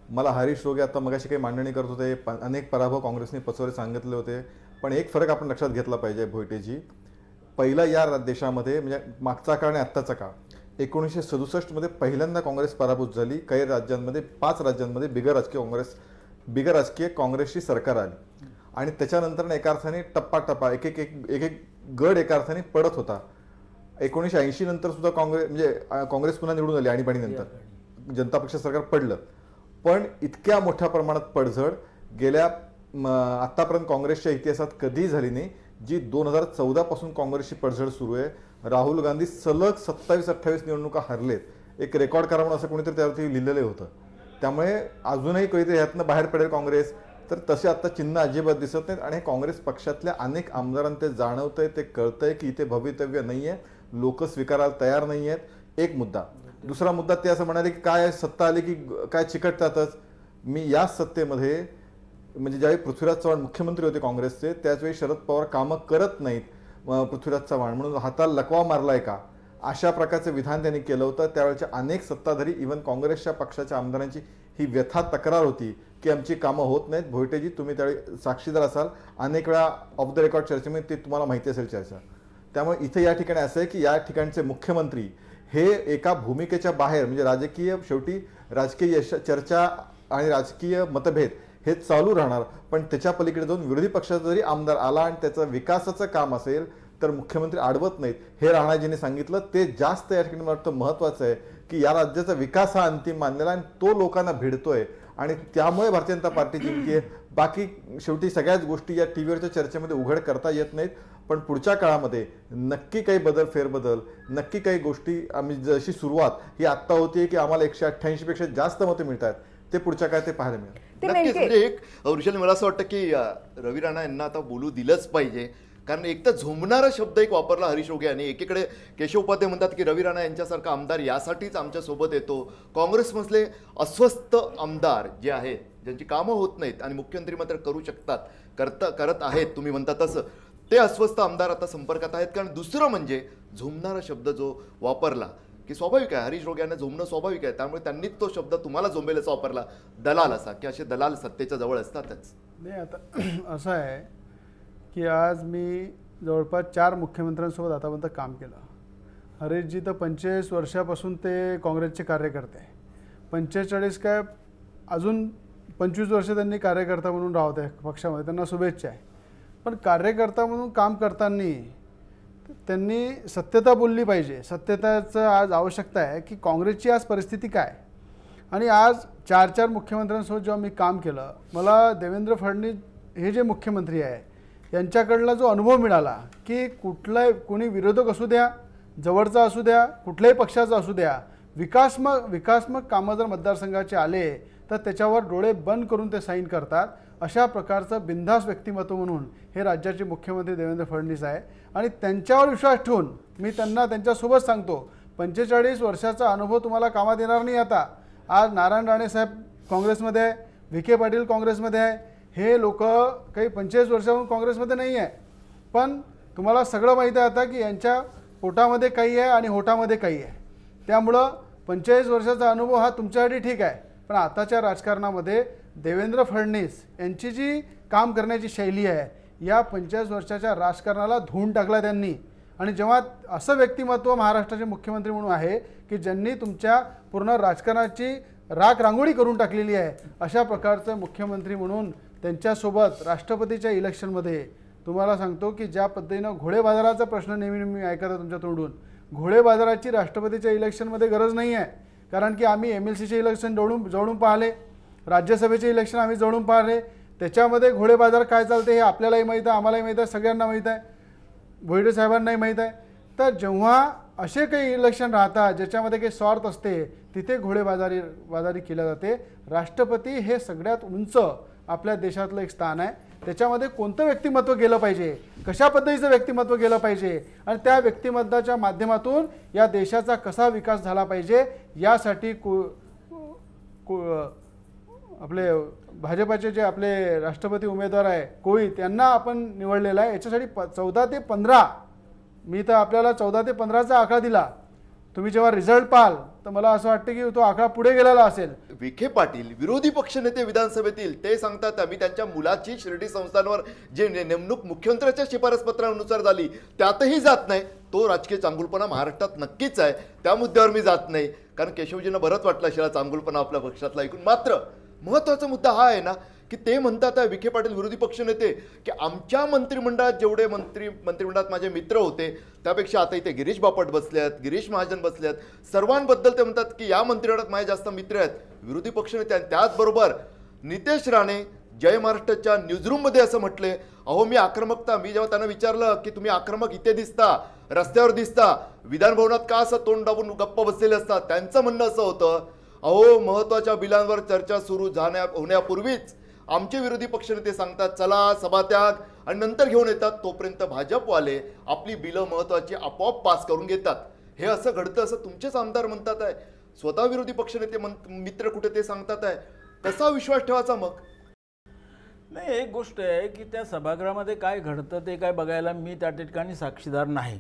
मला हरीश रोगे आता मगाशी काही मांडणी करत होते, अनेक पराभव काँग्रेसने पचवले सांगितले होते, पण एक फरक आपण लक्षात घेतला पाहिजे भोईटेजी. पहिला या देशामध्ये म्हणजे मागचा काळ आणि आत्ताचा काळ 1967 मध्ये पहिल्यांदा काँग्रेस पराभूत झाली. काही राज्यांमध्ये 5 राज्यांमध्ये बिगर राजकीय काँग्रेसची सरकार आली आणि त्याच्यानंतर एका अर्थाने टप्पा एक गड एका अर्थाने पडत होता. 1980 नंतर सुद्धा काँग्रेस पुन्हा निवडून आली आणीबाणीनंतर जनता पक्ष सरकार पडलं. पण इतक्या मोठ्या प्रमाणात पडझड गेल्या आतापर्यंत काँग्रेसच्या इतिहासात कधीही झाली नाही, जी 2014 पासून काँग्रेसची पडझड सुरू आहे. राहुल गांधी सलग 27-28 निवडणुका हरलेत. एक रेकॉर्ड करा म्हणून असं कोणीतरी त्यावरती लिहिलेलं होतं. त्यामुळे अजूनही कधीतरी ह्यातनं बाहेर पडेल काँग्रेस, तर तसे आता चिन्ह अजिबात दिसत नाहीत. आणि काँग्रेस पक्षातल्या अनेक आमदारांना ते जाणवतंय, ते कळतंय की इथे भवितव्य नाही आहे, लोक स्वीकारायला तयार नाही आहेत. एक मुद्दा. दुसरा मुद्दा ते असं म्हणाले की काय सत्ता आली की काय चिकटतातच. मी या सत्तेमध्ये म्हणजे ज्यावेळी पृथ्वीराज चव्हाण मुख्यमंत्री होते काँग्रेसचे, त्याचवेळी शरद पवार कामं करत नाहीत पृथ्वीराज चव्हाण म्हणून हाताला लकवा मारलाय का, अशा प्रकारचं विधान त्यांनी केलं होतं. त्यावेळेच्या अनेक सत्ताधारी इव्हन काँग्रेसच्या पक्षाच्या आमदारांची ही व्यथा तक्रार होती की आमची कामं होत नाहीत. भोईटेजी तुम्ही त्यावेळी साक्षीदार असाल, अनेक वेळा ऑफ द रेकॉर्ड चर्चेमध्ये ते तुम्हाला माहिती असेल चर्चा. त्यामुळे इथे या ठिकाणी असं आहे की या ठिकाणचे मुख्यमंत्री हे एका भूमिकेच्या बाहेर म्हणजे राजकीय शेवटी राजकीय चर्चा आणि राजकीय मतभेद हे चालू राहणार, पण त्याच्या पलीकडे जाऊन विरोधी पक्षाचा जरी आमदार आला आणि त्याचं विकासाचं काम असेल तर मुख्यमंत्री आडवत नाहीत. हे राणाजींनी सांगितलं, ते जास्त या ठिकाणी मला वाटतं महत्त्वाचं आहे की या राज्याचा विकास हा अंतिम मानलेला आणि तो लोकांना भिडतोय आणि त्यामुळे भारतीय जनता पार्टी जिंकते. बाकी शेवटी सगळ्याच गोष्टी या टीव्हीवरच्या चर्चेमध्ये उघड करता येत नाहीत, पण पुढच्या काळामध्ये नक्की काही फेरबदल, नक्की काही गोष्टी आम्ही जशी सुरुवात ही आत्ता होती की आम्हाला 188 पेक्षा जास्त मतं मिळतात, ते पुढच्या काळात ते पाहायला मिळेल. नक्कीच. म्हणजे एक वृषाली मला असं वाटतं की रवी राणा यांना आता बोलू दिलंच पाहिजे, कारण एक तर झोंबणारा शब्द एक वापरला हरीश रोगे यांनी. एकीकडे केशव उपाध्याय म्हणतात की रवी राणा यांच्यासारखा आमदार यासाठीच आमच्या सोबत येतो. काँग्रेसमधले अस्वस्थ आमदार जे आहेत, ज्यांची कामं होत नाहीत आणि मुख्यमंत्री मात्र करू शकतात, करत आहेत तुम्ही म्हणता तसं, ते अस्वस्थ आमदार आता संपर्कात आहेत. कारण दुसरं म्हणजे झोंबणारा शब्द जो वापरला की स्वाभाविक आहे, हरीश रोगे यांना झोंबणं स्वाभाविक आहे, त्यामुळे त्यांनीच तो शब्द तुम्हाला झोंबेल असा वापरला, दलाल असा, की असे दलाल सत्तेच्या जवळ असतातच. नाही आता असं आहे की आज मी जवळपास 4 मुख्यमंत्र्यांसोबत आतापर्यंत काम केलं. हरीशजी तर 45 वर्षापासून ते काँग्रेसचे कार्यकर्ते आहे. 45 काय अजून 25 वर्ष त्यांनी कार्यकर्ता म्हणून राहत आहे पक्षामध्ये, त्यांना शुभेच्छा आहे. पण कार्यकर्ता म्हणून काम करताना त्यांनी सत्यता बोलली पाहिजे. सत्यताचं आज आवश्यकता आहे की काँग्रेसची आज परिस्थिती काय. आणि आज 4 मुख्यमंत्र्यांसोबत जेव्हा मी काम केलं, मला देवेंद्र फडणवीस हे जे मुख्यमंत्री आहे यांच्याकडला जो अनुभव मिळाला की कोणी विरोधक असू द्या, जवळचा असू द्या, कुठल्याही पक्षाचा असू द्या, विकासमक कामं जर मतदारसंघाचे आले तर त्याच्यावर डोळे बंद करून ते साईन करतात. अशा प्रकारचं बिनधास्त व्यक्तिमत्व म्हणून हे राज्याचे मुख्यमंत्री देवेंद्र फडणवीस आहे. आणि त्यांच्यावर विश्वास ठेवून मी त्यांच्यासोबत सांगतो, 45 वर्षाचा अनुभव तुम्हाला कामात येणार नाही. आता आज नारायण राणे साहेब काँग्रेसमध्ये आहे, विखे पाटील काँग्रेसमध्ये आहे, हे लोक काही 45 वर्षाहून काँग्रेसमध्ये नाही आहे, पण तुम्हाला सगळं माहीत आहे आता की यांच्या पोटामध्ये काही आहे आणि होटामध्ये काही आहे. त्यामुळं 45 वर्षाचा अनुभव हा तुमच्यासाठी ठीक आहे, पण आताच्या राजकारणामध्ये देवेंद्र फडणवीस यांची जी काम करण्याची शैली आहे या 45 वर्षाच्या राजकारणाला धुवून टाकला त्यांनी. आणि जेव्हा असं व्यक्तिमत्व महाराष्ट्राचे मुख्यमंत्री म्हणून आहे की ज्यांनी तुमच्या पूर्ण राजकारणाची राख रांगोळी करून टाकलेली आहे. अशा प्रकारचं मुख्यमंत्री म्हणून त्यांच्यासोबत राष्ट्रपतीच्या इलेक्शनमध्ये तुम्हाला सांगतो की ज्या पद्धतीनं घोडे बाजाराचा प्रश्न नेहमी मी ऐकत आहे तुमच्या तोंडून, घोडे बाजाराची राष्ट्रपतीच्या इलेक्शनमध्ये गरज नाही आहे. कारण की आम्ही MLCचे इलेक्शन जवळून पाहिले, राज्यसभेचे इलेक्शन आम्ही जवळून पाहिले. त्याच्यामध्ये घोडे बाजार काय चालते हे आपल्यालाही माहीत आहे, आम्हालाही माहीत आहे, सगळ्यांना माहीत आहे, भोईडे साहेबांनाही माहीत आहे. तर जेव्हा असे काही इलेक्शन राहतात ज्याच्यामध्ये काही स्वार्थ असते तिथे घोडेबाजारी केल्या जाते. राष्ट्रपती हे सगळ्यात उंच आपल्या देशातलं एक स्थान आहे. त्याच्यामध्ये कोणतं व्यक्तिमत्व गेलं पाहिजे, कशा पद्धतीचं व्यक्तिमत्व गेलं पाहिजे आणि त्या व्यक्तिमत्वाच्या माध्यमातून या देशाचा कसा विकास झाला पाहिजे यासाठी आपले भाजपाचे जे आपले राष्ट्रपती उमेदवार आहे कोळी त्यांना आपण निवडलेला आहे. याच्यासाठी 14 ते 15 मी तर आपल्याला 14 ते 15चा आकडा दिला. तुम्ही जेव्हा रिझल्ट पाहाल तर मला असं वाटतं की तो आकडा पुढे गेलेला असेल. विखे पाटील विरोधी पक्षनेते विधानसभेतील ते सांगतात आम्ही त्यांच्या मुलाची शिर्डी संस्थांवर जे नेमणूक मुख्यमंत्र्यांच्या शिफारस पत्रानुसार झाली त्यातही जात नाही. तो राजकीय चांगुलपणा महाराष्ट्रात नक्कीच आहे. त्या मुद्द्यावर मी जात नाही कारण केशवजींना बरंच वाटलं असेल चांगुलपणा आपल्या पक्षातला ऐकून. मात्र महत्त्वाचा मुद्दा हा आहे ना की ते म्हणतात विखे पाटील विरोधी पक्षनेते की आमच्या मंत्रिमंडळात जेवढे मंत्रिमंडळात माझे मित्र होते त्यापेक्षा आता इथे गिरीश बापट बसले आहेत, गिरीश महाजन बसले आहेत, सर्वांबद्दल ते म्हणतात की या मंत्रिमंडळात माझे जास्त मित्र आहेत विरोधी पक्षनेते. आणि त्याचबरोबर नितेश राणे जय महाराष्ट्राच्या न्यूजरूममध्ये असं म्हटले, अहो मी आक्रमकता, मी जेव्हा त्यांना विचारलं की तुम्ही आक्रमक इथे दिसता, रस्त्यावर दिसता, विधानभवनात का असं तोंड दाबून गप्प बसलेले असतात, त्यांचं म्हणणं असं होतं अहो महत्त्वाच्या बिलांवर चर्चा सुरू होण्यापूर्वीच आमचे विरोधी पक्षनेते सांगतात चला सभात्याग आणि नंतर घेऊन येतात, तोपर्यंत भाजपवाले आपली बिलं महत्त्वाची आपोआप पास करून घेतात. हे असं घडतं असं तुमचेच आमदार म्हणतात आहे, स्वतः विरोधी पक्षनेते मित्र कुठे ते सांगतात आहे. कसा विश्वास ठेवायचा मग? नाही, एक गोष्ट आहे की त्या सभागृहामध्ये काय घडतं ते काय बघायला मी त्या ठिकाणी साक्षीदार नाही.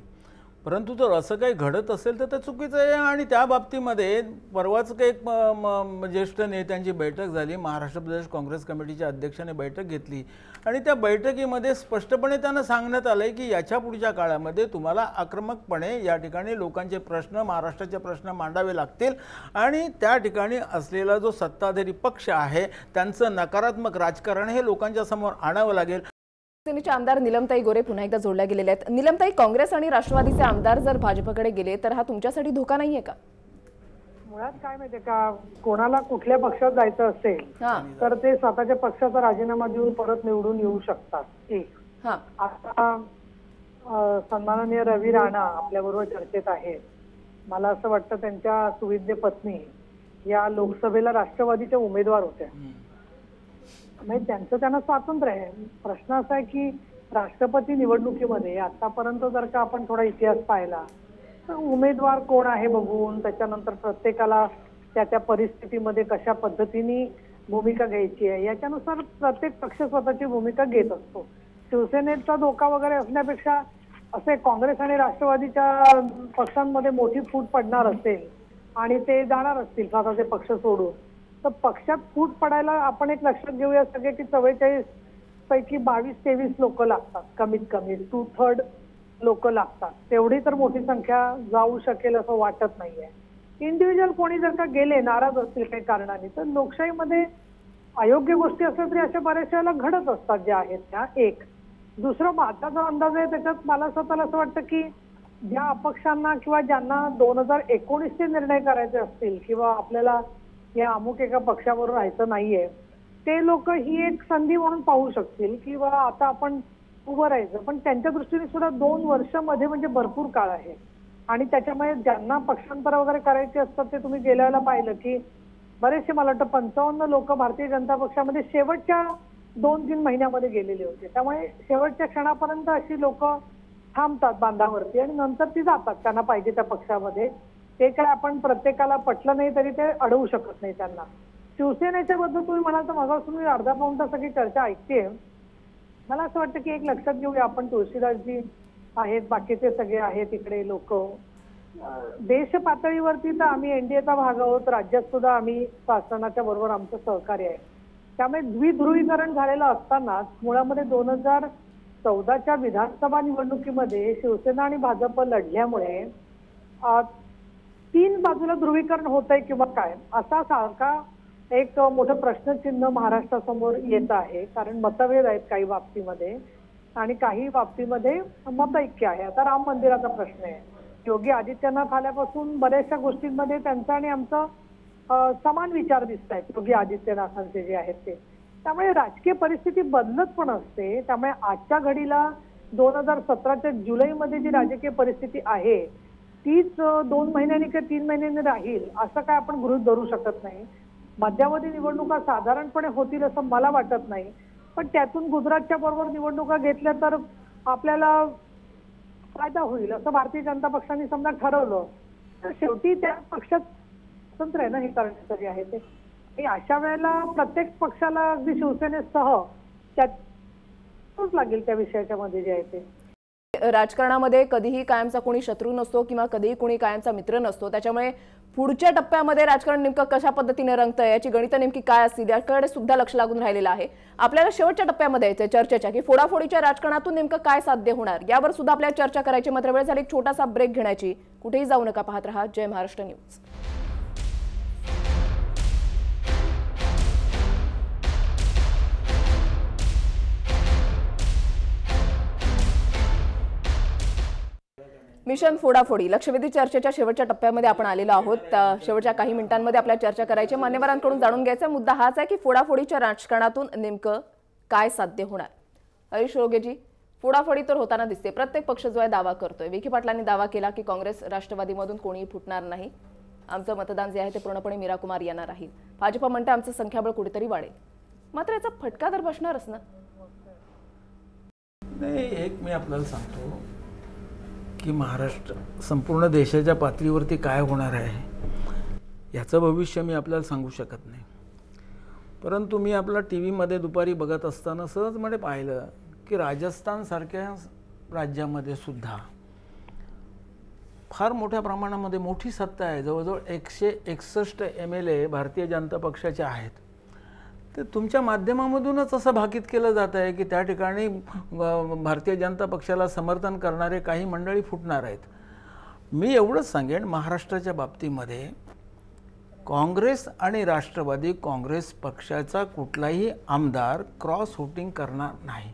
परंतु जर असं काही घडत असेल तर ते चुकीचं आहे. आणि त्या बाबतीमध्ये परवाच काही ज्येष्ठ नेत्यांची बैठक झाली, महाराष्ट्र प्रदेश काँग्रेस कमिटीच्या अध्यक्षाने बैठक घेतली आणि त्या बैठकीमध्ये स्पष्टपणे त्यांना सांगण्यात आलं आहे की याच्या पुढच्या काळामध्ये तुम्हाला आक्रमकपणे या ठिकाणी लोकांचे प्रश्न, महाराष्ट्राचे प्रश्न मांडावे लागतील आणि त्या ठिकाणी असलेला जो सत्ताधारी पक्ष आहे त्यांचं नकारात्मक राजकारण हे लोकांच्या समोर आणावं लागेल. शिवसेनेचे आमदार निलमताई गोरे पुन्हा एकदा जोडल्या गेलेले आहेत. निलमताई, काँग्रेस आणि राष्ट्रवादीचे आमदार जर भाजपकडे गेले तर हा तुमच्यासाठी धोका नाहीये का? मुळात काय माहितीये का, कोणाला कुठल्या पक्षात जायचं असेल तर ते स्वतःच्या पक्षाचा राजीनामा देऊन परत निवडून येऊ शकतात. एक आता सन्माननीय रवी राणा आपल्याबरोबर चर्चेत आहेत. मला असं वाटतं त्यांच्या सुविद्य पत्नी या लोकसभेला राष्ट्रवादीच्या उमेदवार होत्या. म्हणजे त्यांना स्वातंत्र्य आहे. प्रश्न असा आहे की राष्ट्रपती निवडणुकीमध्ये आतापर्यंत जर का आपण थोडा इतिहास पाहिला तर उमेदवार कोण आहे बघून त्याच्यानंतर प्रत्येकाला त्या परिस्थितीमध्ये कशा पद्धतीने भूमिका घ्यायची आहे याच्यानुसार प्रत्येक पक्ष स्वतःची भूमिका घेत असतो. शिवसेनेचा धोका वगैरे असण्यापेक्षा असे काँग्रेस आणि राष्ट्रवादीच्या पक्षांमध्ये मोठी फूट पडणार असेल आणि ते जाणार असतील स्वतःचे पक्ष सोडून तर पक्षात फूट पडायला आपण एक लक्षात घेऊया सगळे की 44 पैकी 22-23 लोक लागतात, कमीत कमी 2/3 लोक लागतात. तेवढी तर मोठी संख्या जाऊ शकेल असं वाटत नाहीये. इंडिव्हिज्युअल कोणी जर का गेले नाराज असतील काही कारणाने तर लोकशाहीमध्ये अयोग्य गोष्टी असल्या तरी अशा बऱ्याचशा वेळेला घडत असतात ज्या आहेत त्या. एक दुसरं माझा जो अंदाज आहे त्याच्यात मला स्वतःला असं वाटतं की ज्या अपक्षांना किंवा ज्यांना 2019चे निर्णय करायचे असतील किंवा आपल्याला या अमुक एका पक्षाबरोबर राहायचं नाहीये ते लोक ही एक संधी म्हणून पाहू शकतील की बाबा आता आपण उभं राहायचं. पण त्यांच्या दृष्टीने सुद्धा 2 वर्ष मध्ये म्हणजे भरपूर काळ आहे आणि त्याच्यामुळे ज्यांना पक्षांतर वगैरे करायचे असतात ते तुम्ही गेल्या वेळेला पाहिलं की बरेचसे मला वाटतं 55 लोक भारतीय जनता पक्षामध्ये शेवटच्या 2-3 महिन्यामध्ये गेलेले होते. त्यामुळे शेवटच्या क्षणापर्यंत अशी लोक थांबतात बांधावरती आणि नंतर ती जातात त्यांना पाहिजे त्या पक्षामध्ये. ते काय आपण प्रत्येकाला पटलं नाही तरी ते अडवू शकत नाही त्यांना. शिवसेनेच्या बद्दल तुम्ही म्हणाल तर मागास मी अर्धा पाऊण तास सगळी चर्चा ऐकते. मला असं वाटतं की एक लक्षात घेऊया आपण तुळशीदासजी आहेत, बाकीचे सगळे आहेत इकडे लोक. देश पातळीवरती तर आम्ही एनडीएचा भाग आहोत, राज्यात सुद्धा आम्ही शासनाच्या बरोबर आमचं सहकार्य आहे. त्यामुळे द्विध्रुवीकरण झालेलं असतानाच मुळामध्ये 2014च्या विधानसभा निवडणुकीमध्ये शिवसेना आणि भाजप लढल्यामुळे तीन बाजूला ध्रुवीकरण होत आहे किंवा काय, असा सारखा एक मोठं प्रश्नचिन्ह महाराष्ट्रासमोर येत आहे. कारण मतभेद आहेत काही बाबतीमध्ये आणि काही बाबतीमध्ये मतऐक्य आहे. आता राम मंदिराचा प्रश्न आहे. योगी आदित्यनाथ आल्यापासून बऱ्याचशा गोष्टींमध्ये त्यांचा आणि आमचा समान विचार दिसत आहेत, योगी आदित्यनाथांचे जे आहेत ते. त्यामुळे राजकीय परिस्थिती बदलत पण असते. त्यामुळे आजच्या घडीला 2017च्या जुलैमध्ये जी राजकीय परिस्थिती आहे तीच 2 महिन्यांनी किंवा 3 महिन्यांनी राहील असं काय आपण गृहीत धरू शकत नाही. मध्यावधी निवडणुका साधारणपणे होतील असं मला वाटत नाही. पण त्यातून गुजरातच्या बरोबर निवडणुका घेतल्या तर आपल्याला फायदा होईल असं भारतीय जनता पक्षाने समजा ठरवलं तर शेवटी त्या पक्षात स्वतंत्र आहे ना हे करण्याचं जे आहे ते. अशा वेळेला प्रत्येक पक्षाला अगदी शिवसेनेसह त्यात लागेल त्या विषयाच्या मध्ये जे आहे ते. राजकारणामध्ये कधीही कायमचा कोणी शत्रू नसतो किंवा कधीही कोणी कायमचा मित्र नसतो. त्याच्यामुळे पुढच्या टप्प्यामध्ये राजकारण नेमकं कशा पद्धतीने रंगतंय, याची गणितं नेमकी काय असतील याकडे सुद्धा लक्ष लागून राहिलेलं आहे. आपल्याला शेवटच्या टप्प्यामध्ये यायचंय चर्चेच्या की फोडाफोडीच्या राजकारणातून नेमकं काय साध्य होणार यावर सुद्धा आपल्याला चर्चा करायची. मात्र वेळ झाली एक छोटासा ब्रेक घेण्याची. कुठेही जाऊ नका, पाहत रहा जय महाराष्ट्र न्यूज. मिशन फोडाफोडी लक्षवेधी चर्चेच्या शेवटच्या टप्प्यामध्ये आपण आलेलो आहोत. शेवटच्या काही मिनिटांमध्ये आपल्याला चर्चा करायची. मान्यवरांकडून जाणून घ्यायचा मुद्दा हाच आहे की फोडाफोडीच्या राजकारणातून नेमकं काय साध्य होणार. हरीश रोगेजी, फोडाफोडी तर होताना दिसते. प्रत्येक पक्ष जो आहे दावा करतोय. विखे पाटलांनी दावा केला की काँग्रेस राष्ट्रवादीमधून कोणीही फुटणार नाही, आमचं मतदान जे आहे ते पूर्णपणे मीरा कुमार यांना राहील. भाजप म्हणते आमचं संख्याबळ कुठेतरी वाढेल. मात्र याचा फटका तर बसणारच ना. नाही, एक मी आपल्याला सांगतो की महाराष्ट्र संपूर्ण देशाच्या पातळीवरती काय होणार आहे याचं भविष्य मी आपल्याला सांगू शकत नाही. परंतु मी आपला टी व्हीमध्ये दुपारी बघत असताना सहजपणे पाहिलं की राजस्थानसारख्या राज्यामध्ये सुद्धा फार मोठ्या प्रमाणामध्ये मोठी सत्ता आहे. जवळजवळ 161 MLA भारतीय जनता पक्षाचे आहेत. ते तुमच्या माध्यमामधूनच असं भाकीत केलं जात आहे की त्या ठिकाणी भारतीय जनता पक्षाला समर्थन करणारे काही मंडळी फुटणार आहेत. मी एवढंच सांगेन, महाराष्ट्राच्या बाबतीमध्ये काँग्रेस आणि राष्ट्रवादी काँग्रेस पक्षाचा कुठलाही आमदार क्रॉस वोटिंग करणार नाही.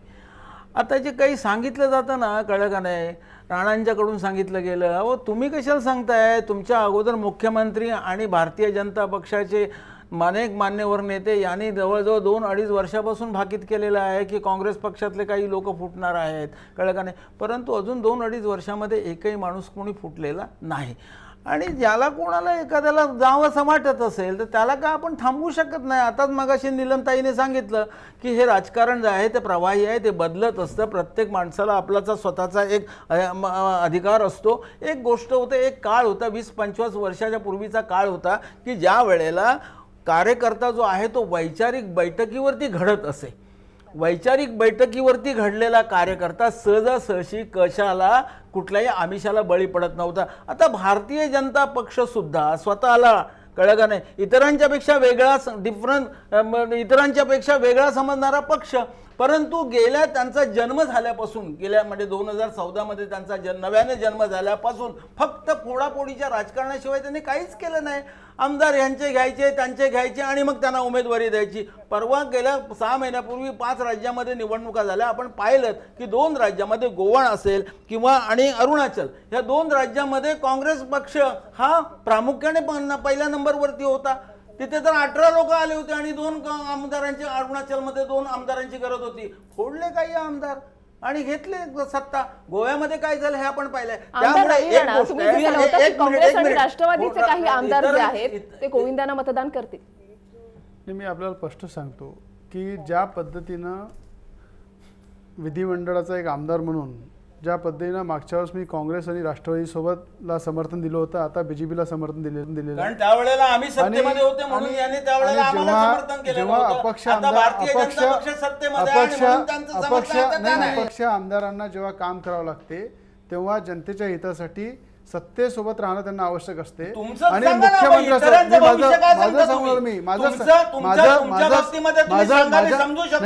आता जे काही सांगितलं जातं ना, कळलं का नाही, राणांच्याकडून सांगितलं गेलं, अहो तुम्ही कशाला सांगताय, तुमच्या अगोदर मुख्यमंत्री आणि भारतीय जनता पक्षाचे अनेक मान्यवर नेते यांनी जवळजवळ 2-2.5 वर्षापासून भाकीत केलेलं आहे की काँग्रेस पक्षातले काही लोक फुटणार आहेत, कळलं का नाही. परंतु अजून 2-2.5 वर्षामध्ये एकही माणूस कोणी फुटलेला नाही. आणि ज्याला कोणाला एखाद्याला जावं असं वाटत असेल तर त्याला काय आपण थांबवू शकत नाही. आताच मगाशी नीलमताईने सांगितलं की हे राजकारण जे आहे ते प्रवाही आहे, ते बदलत असतं. प्रत्येक माणसाला आपलाचा स्वतःचा एक अधिकार असतो. एक गोष्ट होतं, एक काळ होता 20-25 वर्षाच्या पूर्वीचा काळ होता की ज्या वेळेला कार्यकर्ता जो आहे तो वैचारिक बैठकीवरती घडत असे. वैचारिक बैठकीवरती घडलेला कार्यकर्ता सहजासहजी कशाला कुठल्याही आमिषाला बळी पडत नव्हता. आता भारतीय जनता पक्ष सुद्धा स्वतःला, कळलं का नाही, इतरांच्यापेक्षा वेगळा समजणारा पक्ष, परंतु गेल्या त्यांचा जन्म झाल्यापासून, गेल्या म्हणजे 2014 त्यांचा नव्याने जन्म झाल्यापासून फक्त फोडाफोडीच्या राजकारणाशिवाय त्यांनी काहीच केलं नाही. आमदार यांचे घ्यायचे, त्यांचे घ्यायचे आणि मग त्यांना उमेदवारी द्यायची. परवा गेल्या 6 महिन्यापूर्वी 5 राज्यामध्ये निवडणुका झाल्या. आपण पाहिलं की 2 राज्यामध्ये गोवा असेल किंवा आणि अरुणाचल, या 2 राज्यामध्ये काँग्रेस पक्ष हा प्रामुख्याने पहिल्या नंबरवरती होता. तिथे तर 18 लोक आले होते आणि 2 आमदारांची, अरुणाचलमध्ये 2 आमदारांची गरज होती. फोडले काही आमदार आणि घेतले सत्ता. गोव्यामध्ये काय झालं हे आपण पाहिलंय. काँग्रेस आणि राष्ट्रवादीचे काही आमदार जे आहेत ते गोविंदांना मतदान करतील. मी आपल्याला स्पष्ट सांगतो की ज्या पद्धतीनं विधिमंडळाचा एक आमदार म्हणून ज्या पद्धतीनं मागच्या वेळेस मी काँग्रेस आणि राष्ट्रवादी सोबतला समर्थन दिलं होतं, आता बीजेपीला समर्थन दिलेलं. कारण त्यावेळेला आम्ही सत्तेमध्ये होते म्हणून यांनी त्यावेळेला आम्हाला समर्थन केलं होतं. अपक्ष आमदार अपक्ष आमदारांना जेव्हा काम करावं लागते तेव्हा जनतेच्या हितासाठी सत्तेसोबत राहणं त्यांना आवश्यक असते तुमचं आणि सांगा ना, मुख्यमंत्र्यांचं इतरांचं भविष्य काय सांगता सांगणार तुम्ही? मी तुमच्या बाबतीमध्ये तुम्ही सांगा, मी समजू शकतो.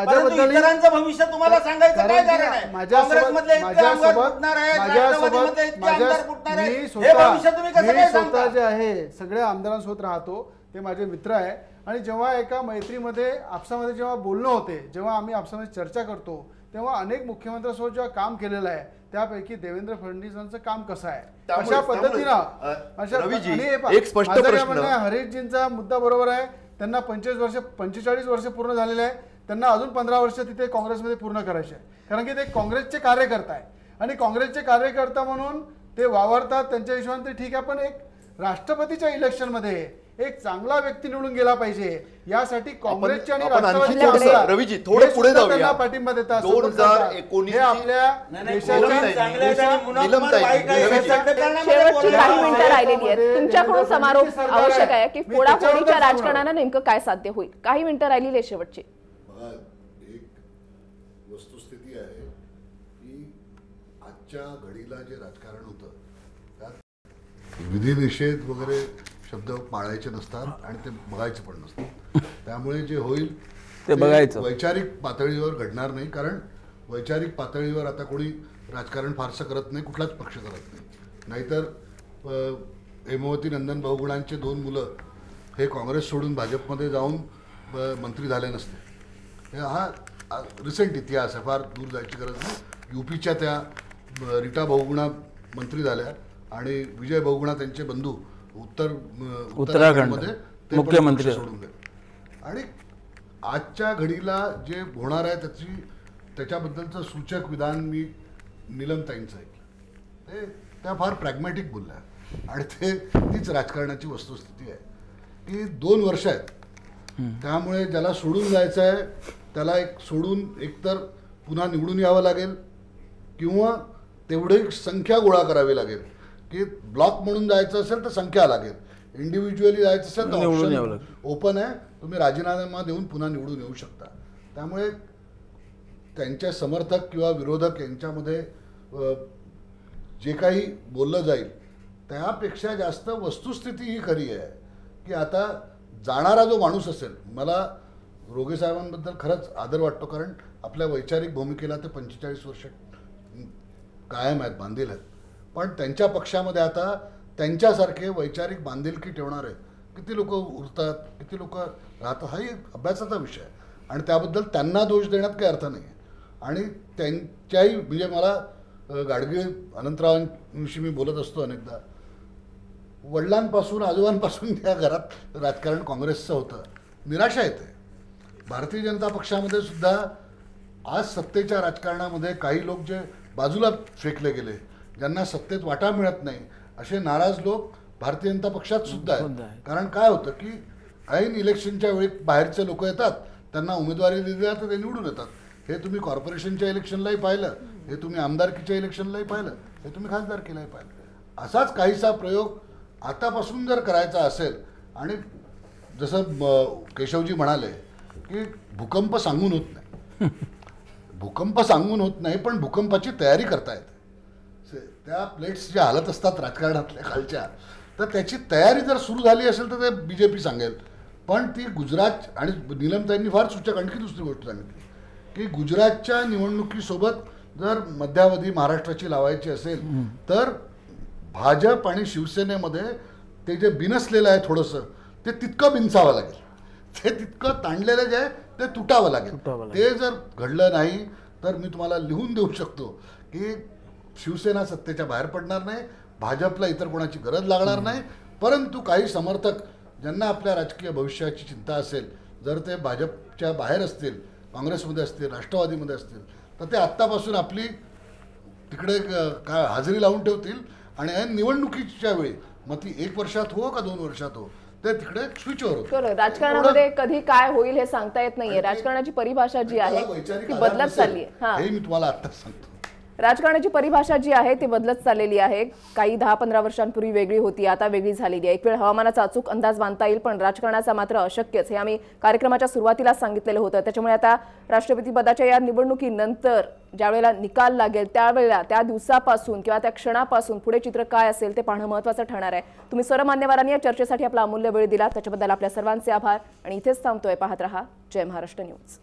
परंतु इतरांचं भविष्य तुम्हाला सांगायचं काय कारण आहे? काँग्रेसमधले इतके आमदार फुटणार आहेत, राष्ट्रवादीमधले इतके आमदार फुटणार आहेत, हे भविष्य तुम्ही कसं काय सांगता? जे आहे सगळ्या आमदारांसोबत राहतो, ते माझे मित्र आहे आणि जेव्हा एका मैत्रीमध्ये आपसामध्ये जेव्हा बोलणं होते, जेव्हा आम्ही आपसामध्ये चर्चा करतो, तेव्हा अनेक मुख्यमंत्र्यांसोबत जेव्हा काम केलेलं आहे त्यापैकी देवेंद्र फडणवीसांचं काम कसं आहे अशा पद्धतीनं एक स्पष्ट प्रश्न, हरीशजींचा मुद्दा बरोबर आहे. त्यांना 45 वर्ष पूर्ण झालेले आहे, त्यांना अजून 15 वर्ष तिथे काँग्रेसमध्ये पूर्ण करायचे आहे, कारण की ते काँग्रेसचे कार्यकर्ता आहे आणि काँग्रेसचे कार्यकर्ता म्हणून ते वावरतात, त्यांच्या हिशोबाने ते ठीक आहे. पण एक राष्ट्रपतीच्या इलेक्शनमध्ये एक चांगला व्यक्ती निवडून गेला पाहिजे, यासाठी काँग्रेसच्या आणि राष्ट्रवादीच्या रवीजी थोडं पुढे जाऊया. पाठिंबा देतात. 2019 आपल्या शेवटची काही मिनिटं राहिलेली आहेत. तुमच्याकडून समारोप आवश्यक आहे की फोडाफोडीच्या राजकारणानं नेमकं काय साध्य होईल? काही मिनिटं राहिलेली आहे शेवटची. एक वस्तुस्थिती आहे की आजच्या घडीला जे राजकारण होतं त्यात विधिनिषेध वगैरे शब्द पाळायचे नसतात आणि ते बघायचे पण नसतात. त्यामुळे जे होईल ते बघायचं वैचारिक पातळीवर घडणार नाही, कारण वैचारिक पातळीवर आता कोणी राजकारण फारसं करत नाही, कुठलाच पक्ष करत नाही. नाहीतर हेमावती नंदन बहुगुणांचे 2 मुलं हे काँग्रेस सोडून भाजपमध्ये जाऊन मंत्री झाले नसते. हा रिसेंट इतिहास आहे, फार दूर जायची गरज नाही. यूपीच्या त्या रीटा बहुगुणा मंत्री झाल्या आणि विजय बहुगुणा त्यांचे बंधू उत्तराखंडमध्ये मुख्यमंत्री सोडून गेले. आणि आजच्या घडीला जे होणार आहे त्याच्याबद्दलचं सूचक विधान मी नीलमताईंचं ऐकलं. त्या फार प्रॅग्मॅटिक बोलल्या आणि तीच राजकारणाची वस्तुस्थिती आहे की 2 वर्ष आहेत, त्यामुळे ज्याला सोडून जायचं आहे त्याला सोडून एकतर पुन्हा निवडून यावं लागेल किंवा तेवढी संख्या गोळा करावी लागेल. की ब्लॉक म्हणून जायचं असेल तर संख्या लागेल, इंडिव्हिज्युअली जायचं असेल तर ऑप्शन ओपन आहे, तुम्ही राजीनामा देऊन पुन्हा निवडून येऊ शकता. त्यामुळे त्यांचे समर्थक किंवा विरोधक यांच्यामध्ये जे काही बोललं जाईल त्यापेक्षा जास्त वस्तुस्थिती ही खरी आहे की आता जाणारा जो माणूस असेल, मला रोगे साहेबांबद्दल खरंच आदर वाटतो, कारण आपल्या वैचारिक भूमिकेला ते 45 वर्ष कायम आहेत, बांधील आहेत. पण त्यांच्या पक्षामध्ये आता त्यांच्यासारखे वैचारिक बांधिलकी ठेवणारे किती लोक उरतात, किती लोक राहतात, हाही अभ्यासाचा विषय आहे आणि त्याबद्दल त्यांना दोष देण्यात काही अर्थ नाही आहे. आणि त्यांच्याही म्हणजे मला गाडगे अनंतरावांशी मी बोलत असतो अनेकदा, वडिलांपासून आजोबांपासून त्या घरात राजकारण काँग्रेसचं होतं, निराशा येते. भारतीय जनता पक्षामध्ये सुद्धा आज सत्तेच्या राजकारणामध्ये काही लोक जे बाजूला फेकले गेले, ज्यांना सत्तेत वाटा मिळत नाही, असे नाराज लोक भारतीय जनता पक्षात सुद्धा आहेत. कारण काय होतं की ऐन इलेक्शनच्या वेळी बाहेरचे लोक येतात, त्यांना उमेदवारी दिली तर ते निवडून येतात. हे तुम्ही कॉर्पोरेशनच्या इलेक्शनलाही पाहिलं, हे तुम्ही आमदारकीच्या इलेक्शनलाही पाहिलं, हे तुम्ही खासदारकीलाही पाहिलं. असाच काहीसा प्रयोग आतापासून जर करायचा असेल, आणि जसं केशवजी म्हणाले की भूकंप सांगून होत नाही, भूकंप सांगून होत नाही, पण भूकंपाची तयारी करता येते. त्या प्लेट्स ज्या हालत असतात राजकारणातल्या खालच्या, तर त्याची तयारी जर सुरू झाली असेल तर ते BJP सांगेल. पण ती गुजरात, आणि नीलमताईंनी फार सूचक आणखी दुसरी गोष्ट सांगितली की गुजरातच्या निवडणुकीसोबत जर मध्यावधी महाराष्ट्राची लावायची असेल तर भाजप आणि शिवसेनेमध्ये ते जे बिनसलेलं आहे थोडंसं, ते तितकं बिनसावं लागेल, ते तितकं ताणलेलं जे आहे ते तुटावं लागेल. ते जर घडलं नाही तर मी तुम्हाला लिहून देऊ शकतो की शिवसेना सत्तेच्या बाहेर पडणार नाही, भाजपला इतर कोणाची गरज लागणार नाही. परंतु काही समर्थक ज्यांना आपल्या राजकीय भविष्याची चिंता असेल, जर ते भाजपच्या बाहेर असतील, काँग्रेसमध्ये असतील, राष्ट्रवादीमध्ये असतील, तर ते आत्तापासून आपली तिकडे काय हाजरी लावून ठेवतील आणि निवडणुकीच्या वेळी मग ती 1 वर्षात हो का 2 वर्षात हो, ते तिकडे स्विचवर होतं. राजकारणामध्ये कधी काय होईल हे सांगता येत नाहीये. राजकारणाची परिभाषा जी आहे ती बदलत चालली आहे. हे मी तुम्हाला आत्ताच सांगतो. राजकारणाची परिभाषा जी आहे ती बदलत चाललेली आहे. काही 10-15 वर्षांपूर्वी वेगळी होती, आता वेगळी झालेली आहे. एक वेळ हवामानाचा अचूक अंदाज बांधता येईल, पण राजकारणाचा मात्र अशक्यच, हे आम्ही कार्यक्रमाच्या सुरुवातीला सांगितलेलं होतं. त्याच्यामुळे आता राष्ट्रपती पदाच्या या निवडणुकीनंतर ज्यावेळेला निकाल लागेल त्यावेळेला, त्या दिवसापासून किंवा त्या क्षणापासून पुढे चित्र काय असेल ते पाहणं महत्त्वाचं ठरणार आहे. तुम्ही सर्व मान्यवरांनी या चर्चेसाठी आपला अमूल्य वेळ दिला, त्याच्याबद्दल आपल्या सर्वांचे आभार. आणि इथेच थांबतोय. पाहत रहा जय महाराष्ट्र न्यूज.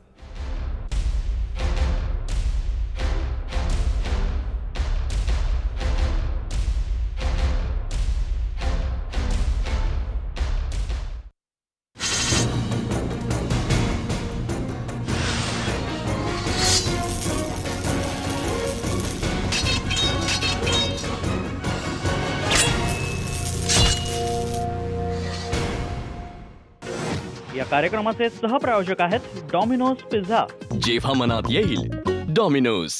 या कार्यक्रमाचे सहप्रायोजक आहेत डॉमिनोज पिझ्झा. जेव्हा मनात येईल डॉमिनोज.